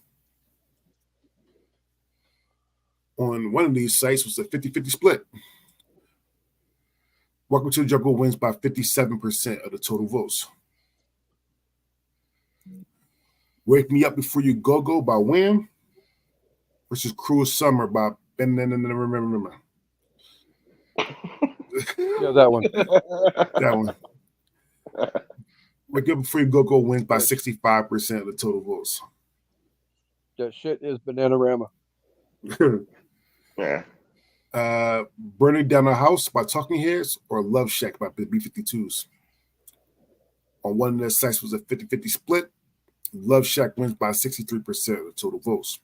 On one of these sites was a 50-50 split. Welcome to the Jungle wins by 57% of the total votes. Wake Me Up Before You Go by Wham versus Cruel Summer by Ben. Yeah, that one. That one. Wake Me Up Before You Go wins by 65% of the total votes. That shit is Bananarama. Yeah. Burning Down the House by Talking Heads or Love Shack by the B-52s. On one of their sites was a 50-50 split. Love Shack wins by 63% of the total votes.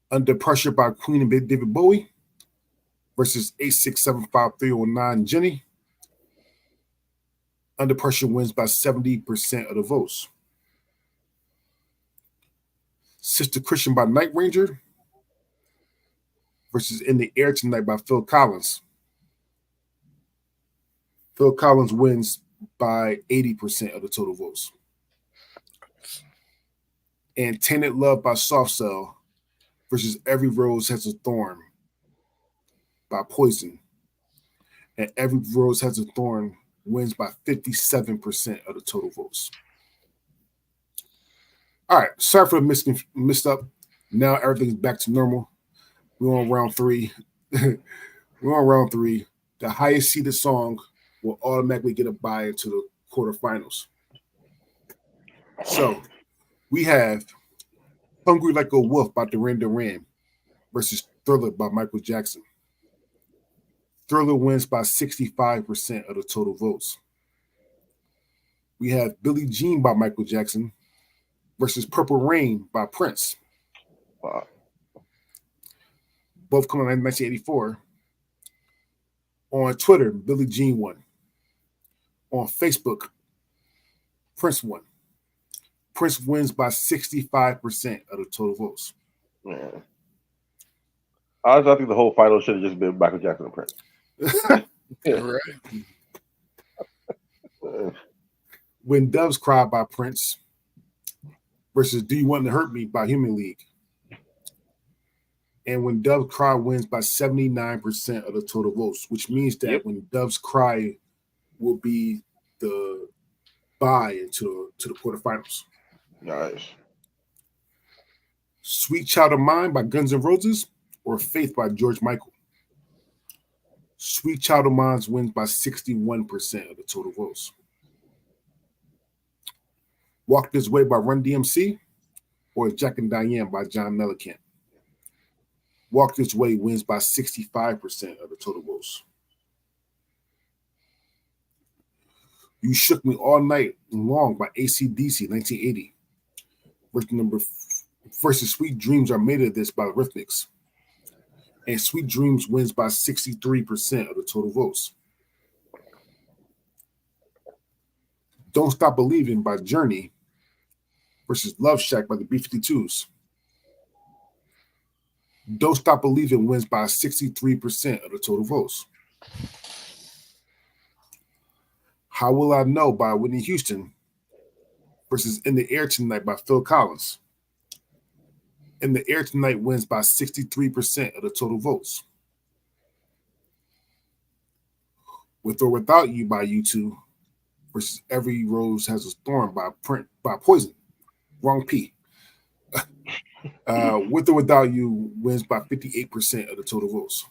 Under Pressure by Queen and David Bowie versus 8675309 Jenny. Under Pressure wins by 70% of the votes. Sister Christian by Night Ranger versus In the Air Tonight by Phil Collins. Phil Collins wins by 80% of the total votes. And Tainted Love by Soft Cell versus Every Rose Has a Thorn by Poison. And Every Rose Has a Thorn wins by 57% of the total votes. All right, sorry for the messed up. Now everything's back to normal. We're on round 3. The highest seeded song will automatically get a bye into the quarterfinals. So we have Hungry Like a Wolf by Duran Duran versus Thriller by Michael Jackson. Thriller wins by 65% of the total votes. We have Billie Jean by Michael Jackson versus Purple Rain by Prince. Wow. Both come out in 1984. On Twitter, Billie Jean won. On Facebook, Prince won. Prince wins by 65% of the total votes. Yeah. I think the whole final should have just been Michael Jackson and Prince. Right. When Doves Cry by Prince versus Do You Want to Hurt Me by Human League. And When Doves Cry wins by 79% of the total votes, which means that When Doves Cry will be the bye into the quarterfinals. Nice. Sweet Child of Mine by Guns N' Roses or Faith by George Michael. Sweet Child of Mine wins by 61% of the total votes. Walk This Way by Run DMC or Jack and Diane by John Mellencamp. Walk This Way wins by 65% of the total votes. You Shook Me All Night Long by AC/DC 1980 versus Sweet Dreams Are Made of This by Rhythmics. And Sweet Dreams wins by 63% of the total votes. Don't Stop Believing by Journey versus Love Shack by the B-52s. Don't Stop Believing wins by 63% of the total votes. How Will I Know by Whitney Houston versus In the Air Tonight by Phil Collins. In the Air Tonight wins by 63% of the total votes. With or Without You by U2 versus Every Rose Has a Thorn by Poison. Wrong P. With or Without You wins by 58% of the total votes.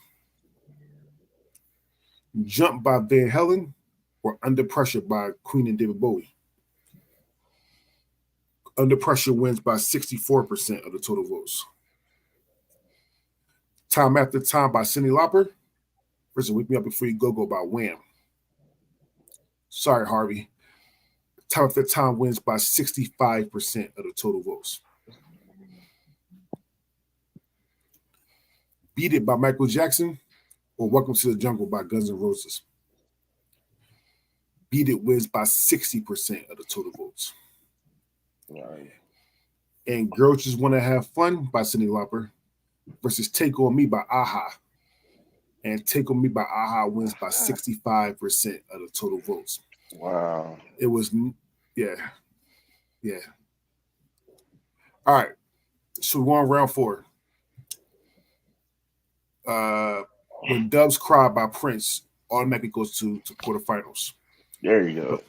Jump by Van Halen or Under Pressure by Queen and David Bowie. Under Pressure wins by 64% of the total votes. Time After Time by Cyndi Lauper versus Wake Me Up Before You Go by Wham. Sorry, Harvey. Time After Time wins by 65% of the total votes. Beat It by Michael Jackson or Welcome to the Jungle by Guns N' Roses. Beat It wins by 60% of the total votes. Right. And Girls Just Want to Have Fun by Cyndi Lauper versus Take On Me by A-ha. And Take On Me by A-ha wins by 65% of the total votes. Wow. It was, yeah. All right. So we're on round 4. When Doves Cry by Prince automatically goes to quarterfinals. There you go.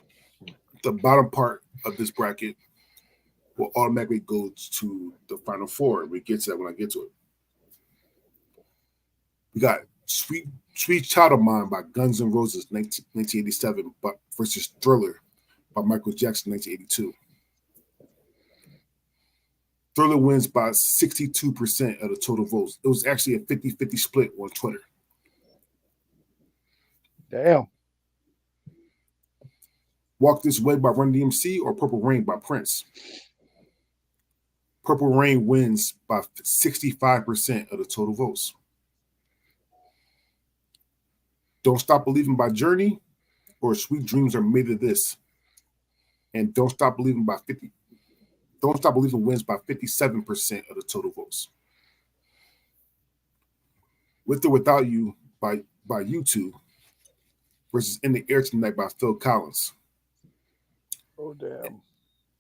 The bottom part of this bracket will automatically go to the final 4. We get to that when I get to it. We got Sweet Child of Mine by Guns N' Roses 1987 versus Thriller by Michael Jackson 1982. Thriller wins by 62% of the total votes. It was actually a 50-50 split on Twitter. Damn. Walk This Way by Run DMC or Purple Rain by Prince. Purple Rain wins by 65% of the total votes. Don't Stop Believing by Journey or Sweet Dreams Are Made of This. And Don't Stop Believing wins by 57% of the total votes. With or Without You by U2 versus In the Air Tonight by Phil Collins. Oh, damn.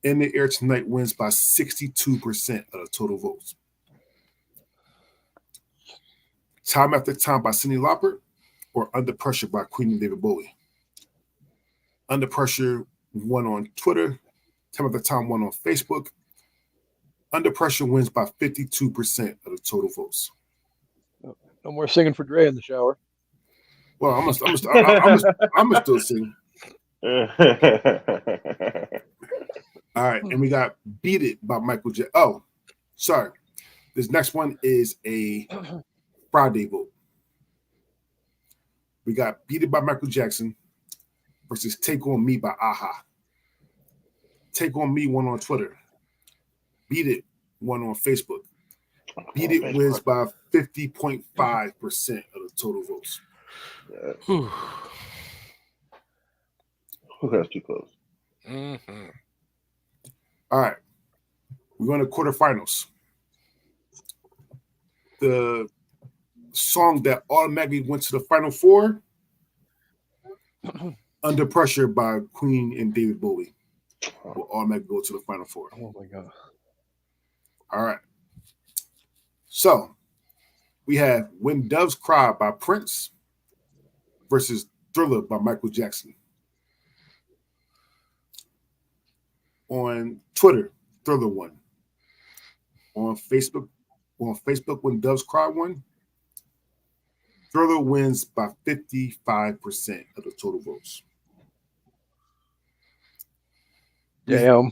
In the Air Tonight wins by 62% of the total votes. Time After Time by Cyndi Lauper or Under Pressure by Queen and David Bowie. Under Pressure won on Twitter. Time After Time won on Facebook. Under Pressure wins by 52% of the total votes. No more singing for Dre in the shower. Well, I'm gonna still sing. All right, and we got Beat It by Michael Jackson. Oh, sorry. This next one is a Friday vote. We got Beat It by Michael Jackson versus Take On Me by Aha. Take On Me won on Twitter. Beat It won on Facebook. Beat It wins by 50.5% of the total votes. Yeah. That's too close. Mm-hmm. All right. We're going to quarterfinals. The song that automatically went to the final 4, Under Pressure by Queen and David Bowie, will automatically go to the final 4. Oh, my God. All right. So we have When Doves Cry by Prince versus Thriller by Michael Jackson. On Twitter, Thriller won. On Facebook, When Doves Cry won. Thriller wins by 55% of the total votes. Damn.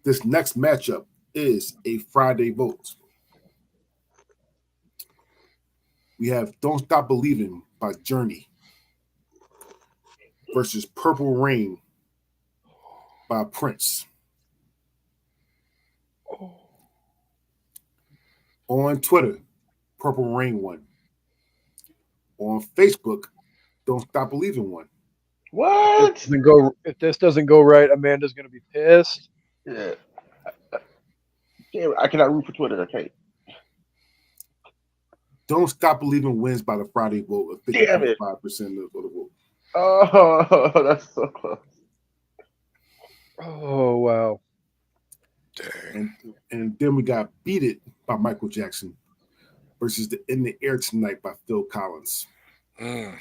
This next matchup is a Friday vote. We have Don't Stop Believing by Journey versus Purple Rain by Prince. On Twitter, Purple Rain won. On Facebook, Don't Stop Believing won. What? If this doesn't go right, Amanda's going to be pissed. Yeah. I cannot root for Twitter. I can't. Don't Stop Believing wins by the Friday vote of 50.5% of the vote. Oh, that's so close. Oh, wow. And then we got Beat It by Michael Jackson versus the In the Air Tonight by Phil Collins. And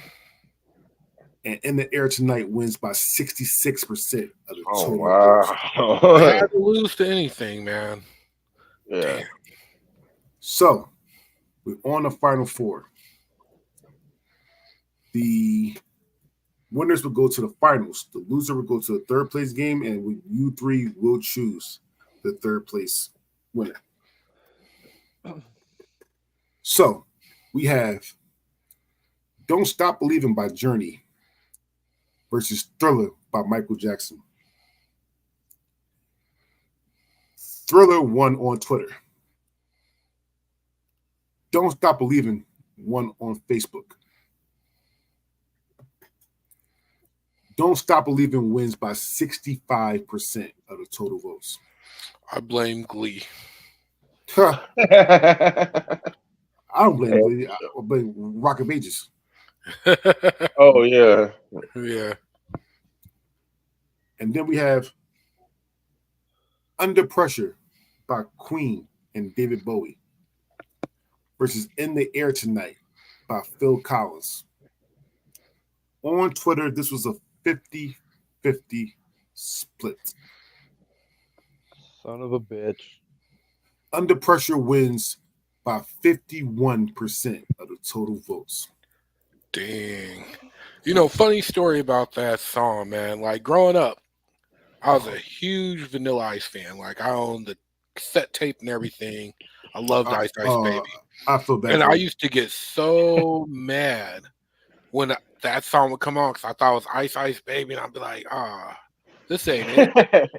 In the Air Tonight wins by 66% of the total. Wow. I had to lose to anything, man. Yeah. Damn. So we're on the final 4. The winners will go to the finals. The loser will go to the third place game, and you 3 will choose the third place winner. So we have Don't Stop Believing by Journey versus Thriller by Michael Jackson. Thriller won on Twitter. Don't Stop Believing won on Facebook. Don't Stop Believing wins by 65% of the total votes. I blame Glee. I don't blame Glee. I blame Rock of Ages. Oh, yeah. Yeah. And then we have Under Pressure by Queen and David Bowie versus In the Air Tonight by Phil Collins. On Twitter, this was a 50-50 split. Son of a bitch. Under Pressure wins by 51% of the total votes. Dang. Funny story about that song, man. Like, growing up, I was a huge Vanilla Ice fan. Like, I owned the cassette tape and everything. I loved Ice Ice Baby. I feel bad. And I used to get so mad when that song would come on because I thought it was Ice Ice Baby, and I'd be like, this ain't it.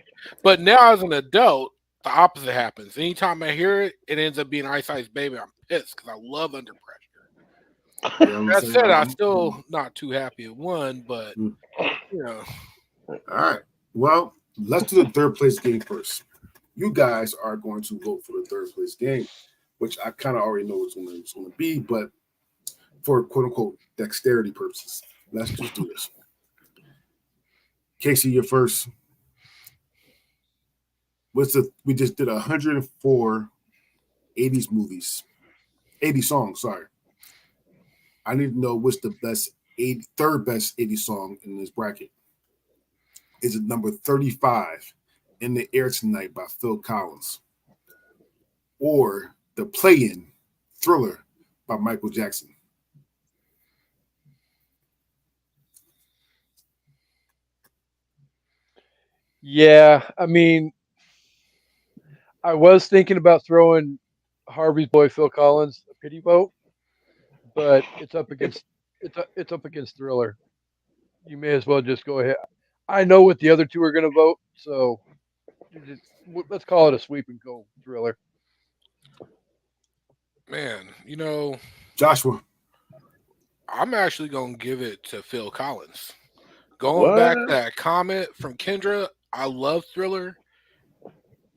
But now as an adult, the opposite happens. Anytime I hear it, it ends up being Ice Ice Baby. I'm pissed because I love Under Pressure. That said, I'm still not too happy it won, but All right. Well, let's do the third place game first. You guys are going to vote for the third place game, which I kind of already know it's going to be, but for quote unquote dexterity purposes, let's just do this. Casey, you're first. We just did 104 80s movies, 80 songs. Sorry. I need to know what's the third best 80 song in this bracket. Is it number 35, In the Air Tonight by Phil Collins, or the play-in Thriller by Michael Jackson? Yeah, I mean, I was thinking about throwing Harvey's boy Phil Collins a pity vote, but it's up against Thriller. You may as well just go ahead. I know what the other two are going to vote, so let's call it a sweep and go Thriller. Man, Joshua, I'm actually going to give it to Phil Collins. Going back to that comment from Kendra, I love Thriller.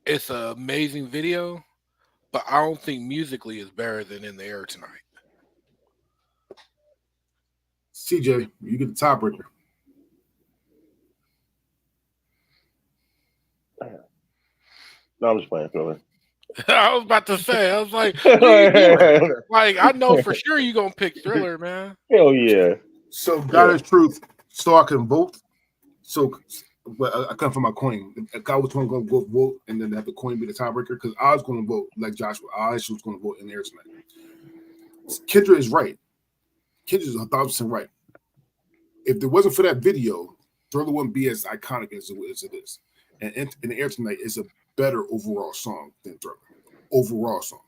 It's an amazing video, but I don't think musically is better than In the Air Tonight. CJ, you get the tiebreaker. No, I'm just playing Thriller. I was about to say, I was like, what are you doing? Like, I know for sure you're going to pick Thriller, man. Hell yeah. So, God is truth, so I can vote. So, I come from my coin. If I was going to go vote and then have the coin be the tiebreaker, because I was going to vote like Joshua. I actually was going to vote In the Air Tonight. Kendra is right. Kendra is 1,000% right. If there wasn't for that video, Thriller wouldn't be as iconic as it is. And In the Air Tonight is a better overall song than Thriller. Overall song.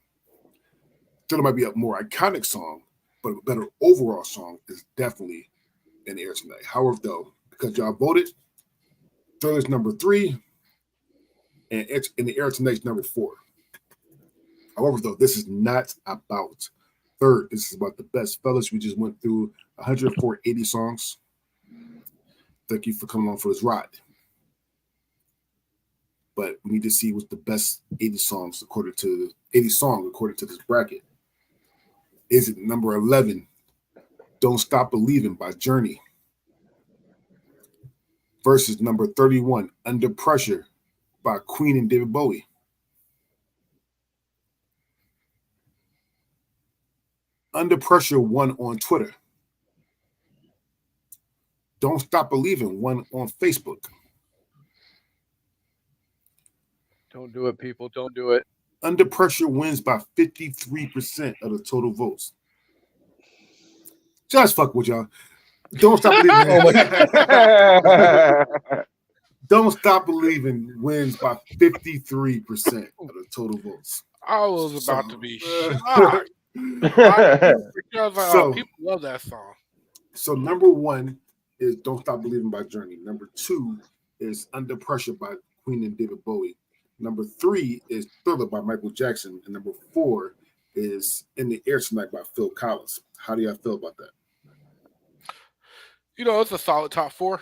Thriller might be a more iconic song, but a better overall song is definitely In the Air Tonight. However, though, because y'all voted, Thriller's number 3, and In the Air Tonight's number 4. However, though, this is not about third. This is about the best. Fellas, we just went through 104 80 songs. Thank you for coming on for this ride. But we need to see what's the best 80 songs according to this bracket. Is it number 11, Don't Stop Believing by Journey, versus number 31, Under Pressure by Queen and David Bowie? Under Pressure won on Twitter. Don't Stop Believing won on Facebook. Don't do it, people. Don't do it. Under Pressure wins by 53% of the total votes. Just fuck with y'all. Don't Stop Believing. Don't Stop Believing wins by 53% of the total votes. I was about to be shocked. Because people love that song. So number 1 is Don't Stop Believing by Journey. Number 2 is Under Pressure by Queen and David Bowie. Number 3 is Thriller by Michael Jackson. And number 4 is In the Air Tonight by Phil Collins. How do y'all feel about that? It's a solid top 4.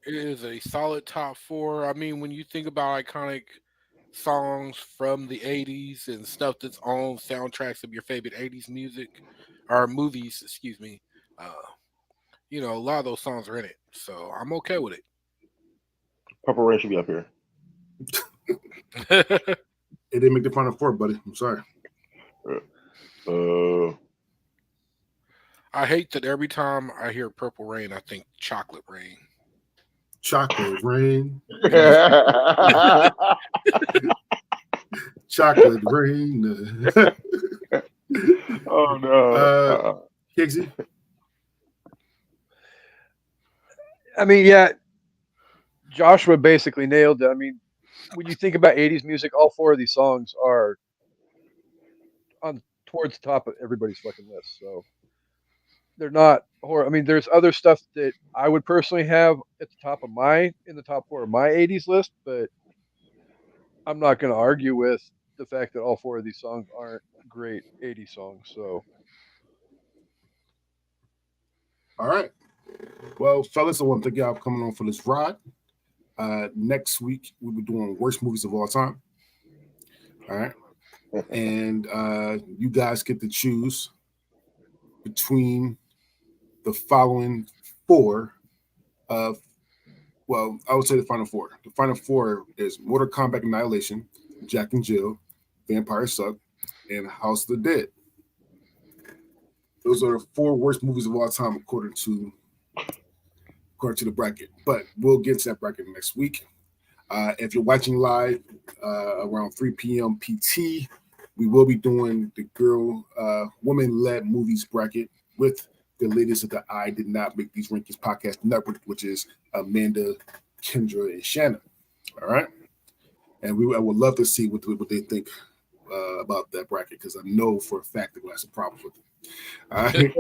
It is a solid top 4. I mean, when you think about iconic songs from the 80s and stuff that's on soundtracks of your favorite 80s music or movies, excuse me, a lot of those songs are in it. So I'm okay with it. Purple Rain should be up here. It didn't make the final four, buddy. I'm sorry. I hate that every time I hear Purple Rain, I think Chocolate Rain. Chocolate Rain. Chocolate Rain. Oh no. Kixie. I mean, yeah, Joshua basically nailed it. I mean, when you think about 80s music, all four of these songs are on towards the top of everybody's fucking list. So they're not horror. I mean, there's other stuff that I would personally have at the top of in the top four of my 80s list, but I'm not going to argue with the fact that all four of these songs aren't great 80s songs. So, all right. Well, fellas, I want to thank y'all for coming on for this ride. Next week, we'll be doing worst movies of all time. All right. And you guys get to choose between the following four of, well, I would say the final four. The final four is Mortal Kombat Annihilation, Jack and Jill, Vampire Suck, and House of the Dead. Those are the four worst movies of all time according to the bracket. But we'll get to that bracket next week. If you're watching live around 3 p.m. PT, we will be doing the woman-led movies bracket with the ladies of the I Did Not Make These Rankings podcast network, which is Amanda, Kendra, and Shannon. All right, and I would love to see what they think about that bracket, because I know for a fact they're going to have some problems with it. All right.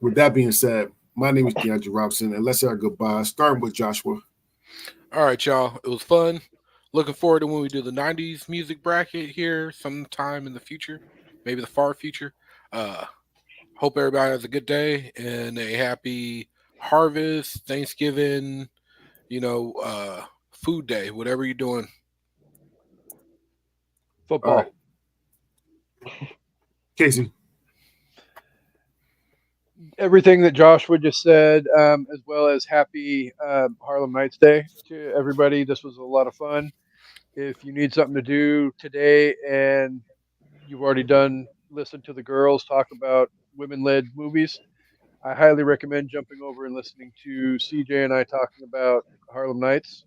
With that being said, my name is DeAndre Robinson, and let's say our goodbye, starting with Joshua. All right, y'all. It was fun. Looking forward to when we do the 90s music bracket here sometime in the future, maybe the far future. Hope everybody has a good day and a happy harvest, Thanksgiving, food day, whatever you're doing. Football. Right. Casey. Everything that Joshua just said, as well as happy Harlem Nights Day to everybody. This was a lot of fun. If you need something to do today and you've already listened to the girls talk about women-led movies, I highly recommend jumping over and listening to CJ and I talking about Harlem Nights.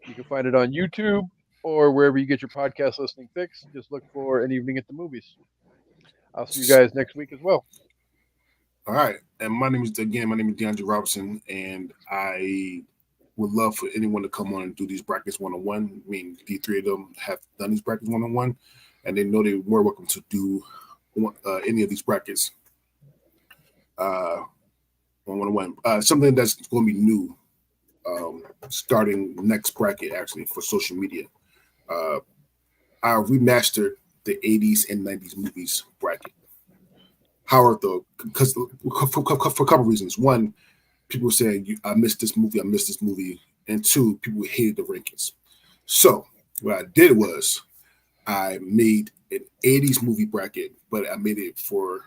You can find it on YouTube or wherever you get your podcast listening fix. Just look for An Evening at the Movies. I'll see you guys next week as well. All right. And my name is DeAndre Robinson, and I would love for anyone to come on and do these brackets one-on-one. I mean, the three of them have done these brackets one-on-one, and they know they're more welcome to do any of these brackets one-on-one. Something that's going to be new starting next bracket, actually, for social media. I remastered the 80s and 90s movies bracket. However, though, because for a couple reasons. One, people were saying, I missed this movie. And two, people hated the rankings. So what I did was I made an 80s movie bracket, but I made it for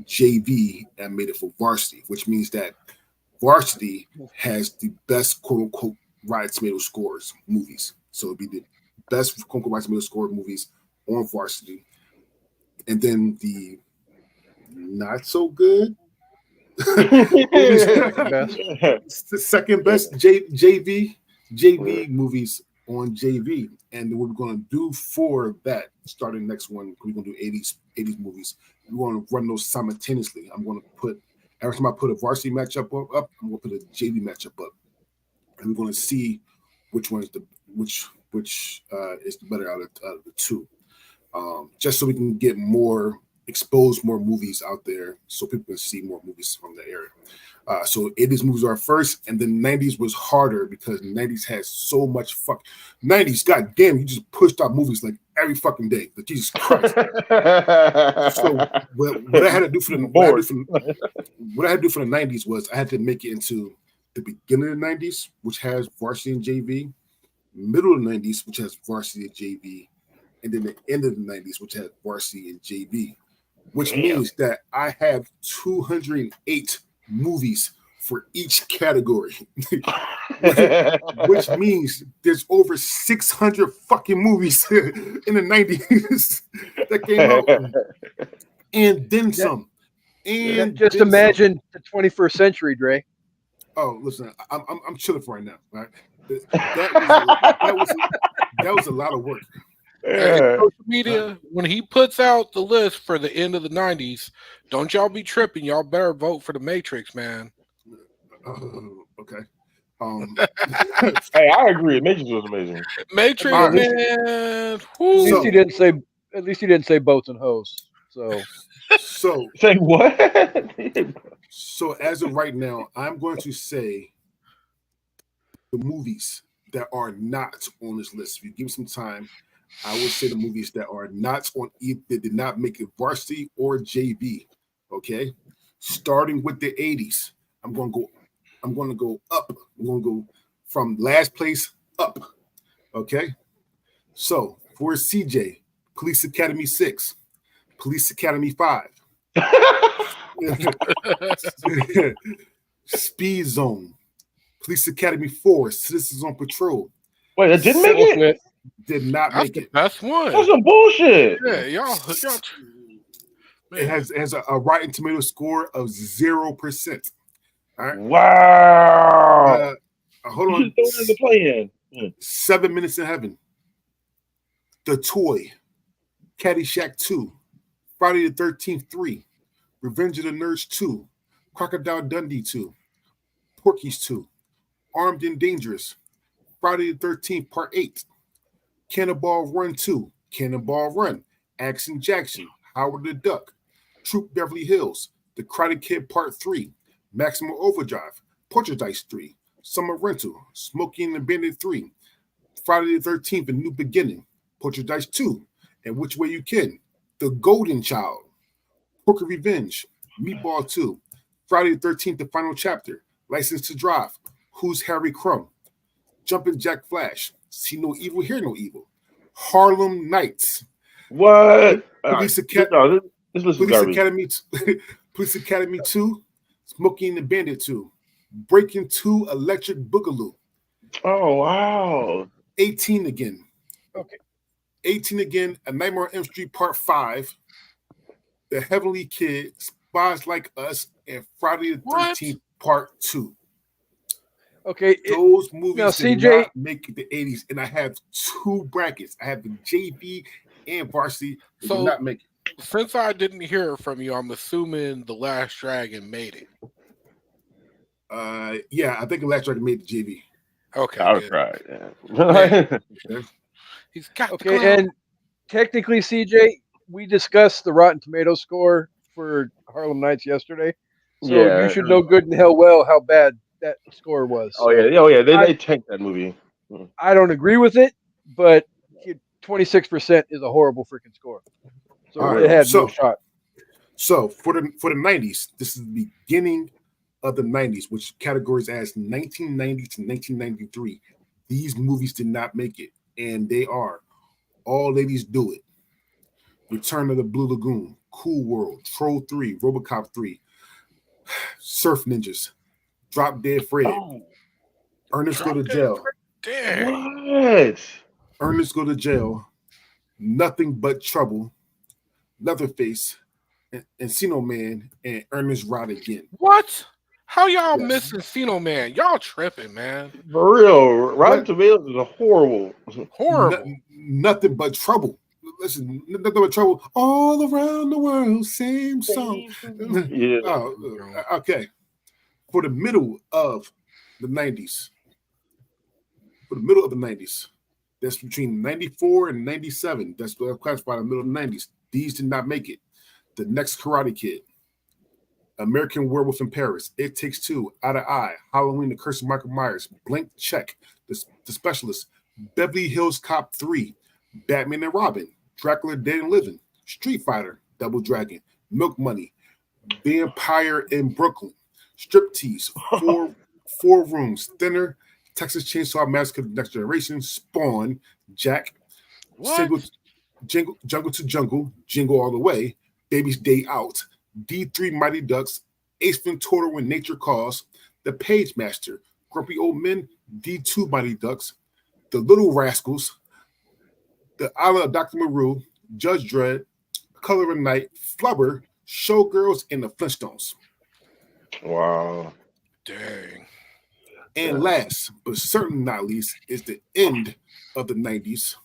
JV and I made it for varsity, which means that varsity has the best quote-unquote Rotten Tomato scores movies. So it'd be the best quote-unquote Rotten Tomato score movies on varsity. And then the not so good the second best JV movies on JV, and we're going to do for that starting next one. We're going to do 80s movies. We're going to run those simultaneously. I'm going to put every time I put a varsity matchup up, I'm going to put a JV matchup up, and we're going to see which one is which is the better out of the two, just so we can get expose more movies out there so people can see more movies from the area. So 80s movies are first, and then 90s was harder because 90s had so much 90s, goddamn, you just pushed out movies like every fucking day. Like, Jesus Christ. So what I had to do for the 90s was I had to make it into the beginning of the 90s, which has varsity and JV, middle of the 90s, which has varsity and JV, and then the end of the 90s, which has varsity and JV. Which means that I have 208 movies for each category. which means there's over 600 fucking movies in the 90s that came out, and then some. And just then imagine the 21st century, Dre. Oh, listen, I'm chilling for right now. Right, that was a lot of work. Social media, when he puts out the list for the end of the 90s, don't y'all be tripping. Y'all better vote for The Matrix, man. Okay. Hey, I agree. Matrix was amazing. Matrix, All right. man. At Whoo. least he didn't say. At least he didn't say boats and hoes. So Say what? So as of right now, I'm going to say the movies that are not on this list. If you give me some time, I will say the movies that are not on either, that did not make it varsity or JV. Okay, starting with the 80s, I'm going to go up. I'm going to go from last place up. Okay, so for CJ, Police Academy 6, Police Academy 5. Speed Zone, Police Academy 4, Citizens on Patrol. Wait, it didn't make it? Did not That's make the it. best one. That's some bullshit. Yeah, y'all. It has a Rotten Tomato score of 0%. All right. Wow. Hold You on. should throw it in the play-in. 7 Minutes in Heaven, The Toy, Caddyshack 2, Friday the 13th 3, Revenge of the Nerds 2, Crocodile Dundee 2, Porky's 2, Armed and Dangerous, Friday the 13th Part 8, Cannonball Run 2, Cannonball Run, Action Jackson, Howard the Duck, Troop Beverly Hills, The Karate Kid Part 3, Maximum Overdrive, Poltergeist 3, Summer Rental, Smokey and the Bandit 3, Friday the 13th, A New Beginning, Poltergeist 2, and Which Way You Can, The Golden Child, Porky Revenge, Meatball 2, Friday the 13th, The Final Chapter, License to Drive, Who's Harry Crumb, Jumpin' Jack Flash, See No Evil, Hear No Evil, Harlem Nights, What? Police No, this was garbage. Police Academy 2, Smokey and the Bandit 2, Breaking 2, Electric Boogaloo. Oh, wow. 18 Again. Okay. 18 Again, A Nightmare on Elm Street Part 5, The Heavenly Kid, Spies Like Us, and Friday the 13th Part 2. Okay. Those movies now, did CJ, not make the 80s, and I have 2 brackets. I have the JV and varsity. They did not make it. Since I didn't hear from you, I'm assuming The Last Dragon made it. Yeah, I think The Last Dragon made the JV. Okay. I was right. Yeah. He's got okay, and technically, CJ, we discussed the Rotten Tomato score for Harlem Nights yesterday, so you should know good and hell well how bad that score was. Oh yeah, they tanked that movie. I don't agree with it, but 26% is a horrible freaking score. So it had no shot. So for the 90s, this is the beginning of the 90s, which categories as 1990 to 1993. These movies did not make it, and they are All Ladies Do It, Return of the Blue Lagoon, Cool World, Troll 3, RoboCop 3, Surf Ninjas, Drop Dead Fred, Ernest Go to Jail. What? Ernest Go to Jail, Nothing But Trouble, Leatherface, Encino Man, and Ernest Ride Again. What? How y'all missing Encino Man? Y'all tripping, man. For real, Rotten Tomatoes is a horrible. Nothing But Trouble. Listen, Nothing But Trouble. All around the world, same song. Yeah. Okay. For the middle of the 90s. That's between 94 and 97. That's what I classify in the middle of the 90s. These did not make it. The Next Karate Kid, American Werewolf in Paris, It Takes Two, Eye to Eye, Halloween, The Curse of Michael Myers, Blank Check, The Specialist, Beverly Hills Cop 3, Batman and Robin, Dracula Dead and Living, Street Fighter, Double Dragon, Milk Money, Vampire in Brooklyn, Striptease, Four Rooms, Thinner, Texas Chainsaw Massacre, The Next Generation, Spawn, Jack, Jungle to Jungle, Jingle All the Way, Baby's Day Out, D3 Mighty Ducks, Ace Ventura When Nature Calls, The Page Master, Grumpy Old Men, D2 Mighty Ducks, The Little Rascals, The Island of Dr. Moreau, Judge Dredd, Color of Night, Flubber, Showgirls, and The Flintstones. Wow. Dang. And last, but certainly not least, is the end of the 90s.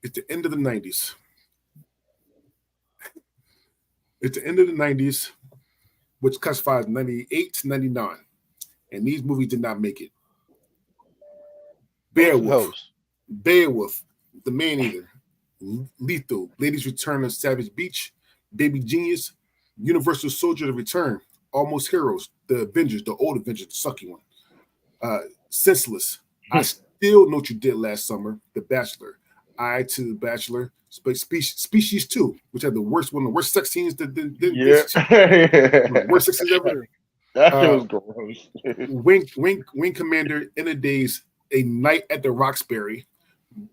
It's the end of the 90s. It's the end of the 90s, which classifies 98 to 99. And these movies did not make it. Beowulf, The Man Eater, Lethal, Ladies Return on Savage Beach, Baby Genius, Universal Soldier: The Return, Almost Heroes, The Avengers, the old Avengers, the sucky one, Senseless, I Still Know What You Did Last Summer, The Bachelor, I to The Bachelor, Species 2, which had the worst sex scenes worst sex scenes ever. That was gross. Wing Commander, In a Daze, A Night at the Roxbury,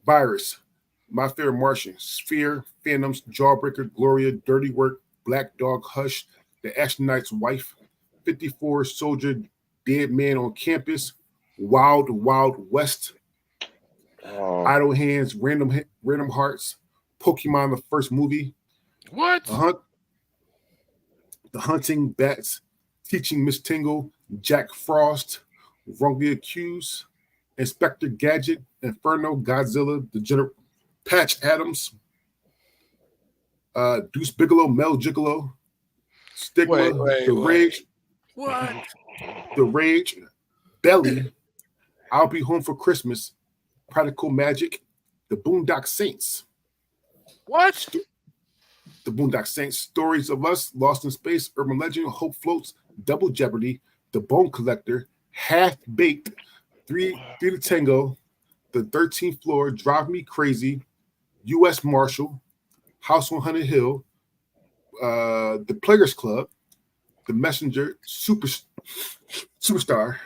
Virus, My Favorite Martian, Sphere, Phantoms, Jawbreaker, Gloria, Dirty Work, Black Dog, Hush, The Astronaut's Wife, 54 Soldier, Dead Man on Campus, Wild Wild West, Idle Hands, Random Hearts, Pokemon the first movie, What? The Hunting Bats, Teaching Miss Tingle, Jack Frost, Wrongly Accused, Inspector Gadget, Inferno, Godzilla, Patch Adams, Deuce Bigelow, Mel Gigolo, Stigma, Rage, What? The Rage, Belly, I'll Be Home for Christmas, Practical Magic, The Boondock Saints. What? The Boondock Saints, Stories of Us, Lost in Space, Urban Legend, Hope Floats, Double Jeopardy, The Bone Collector, Half Baked, Three to Tango, The 13th Floor, Drive Me Crazy, U.S. Marshal, House on Haunted Hill, The Players Club, The Messenger, Superstar,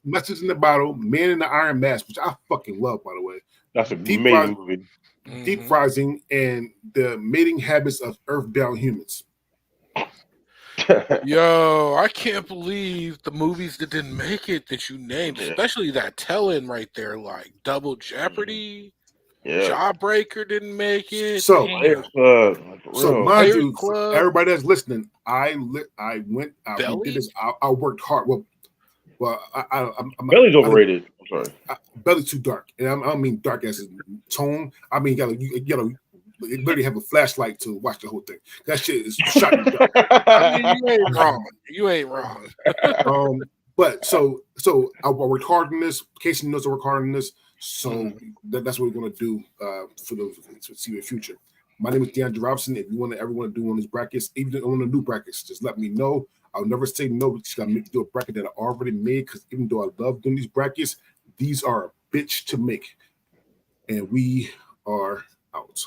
Message in the Bottle, Man in the Iron Mask, which I fucking love, by the way. That's a amazing movie. Deep Rising, and The Mating Habits of Earthbound Humans. Yo, I can't believe the movies that didn't make it that you named, especially that tell-in right there, like Double Jeopardy, Jawbreaker didn't make it. So mind you, Club. Everybody that's listening, we did this. I worked hard. Belly's overrated. I'm sorry. Belly's too dark, and I don't mean dark as in tone. I mean, you literally have a flashlight to watch the whole thing. That shit is shot in the dark. I mean, you ain't wrong. But so I worked hard on this. Casey knows I worked hard on this. So that's what we're gonna do for those to see the future. My name is DeAndre Robinson. If you want to ever want to do one of these brackets, even on the new brackets, just let me know. I'll never say no. We just gotta do a bracket that I already made, because even though I love doing these brackets, these are a bitch to make. And we are out.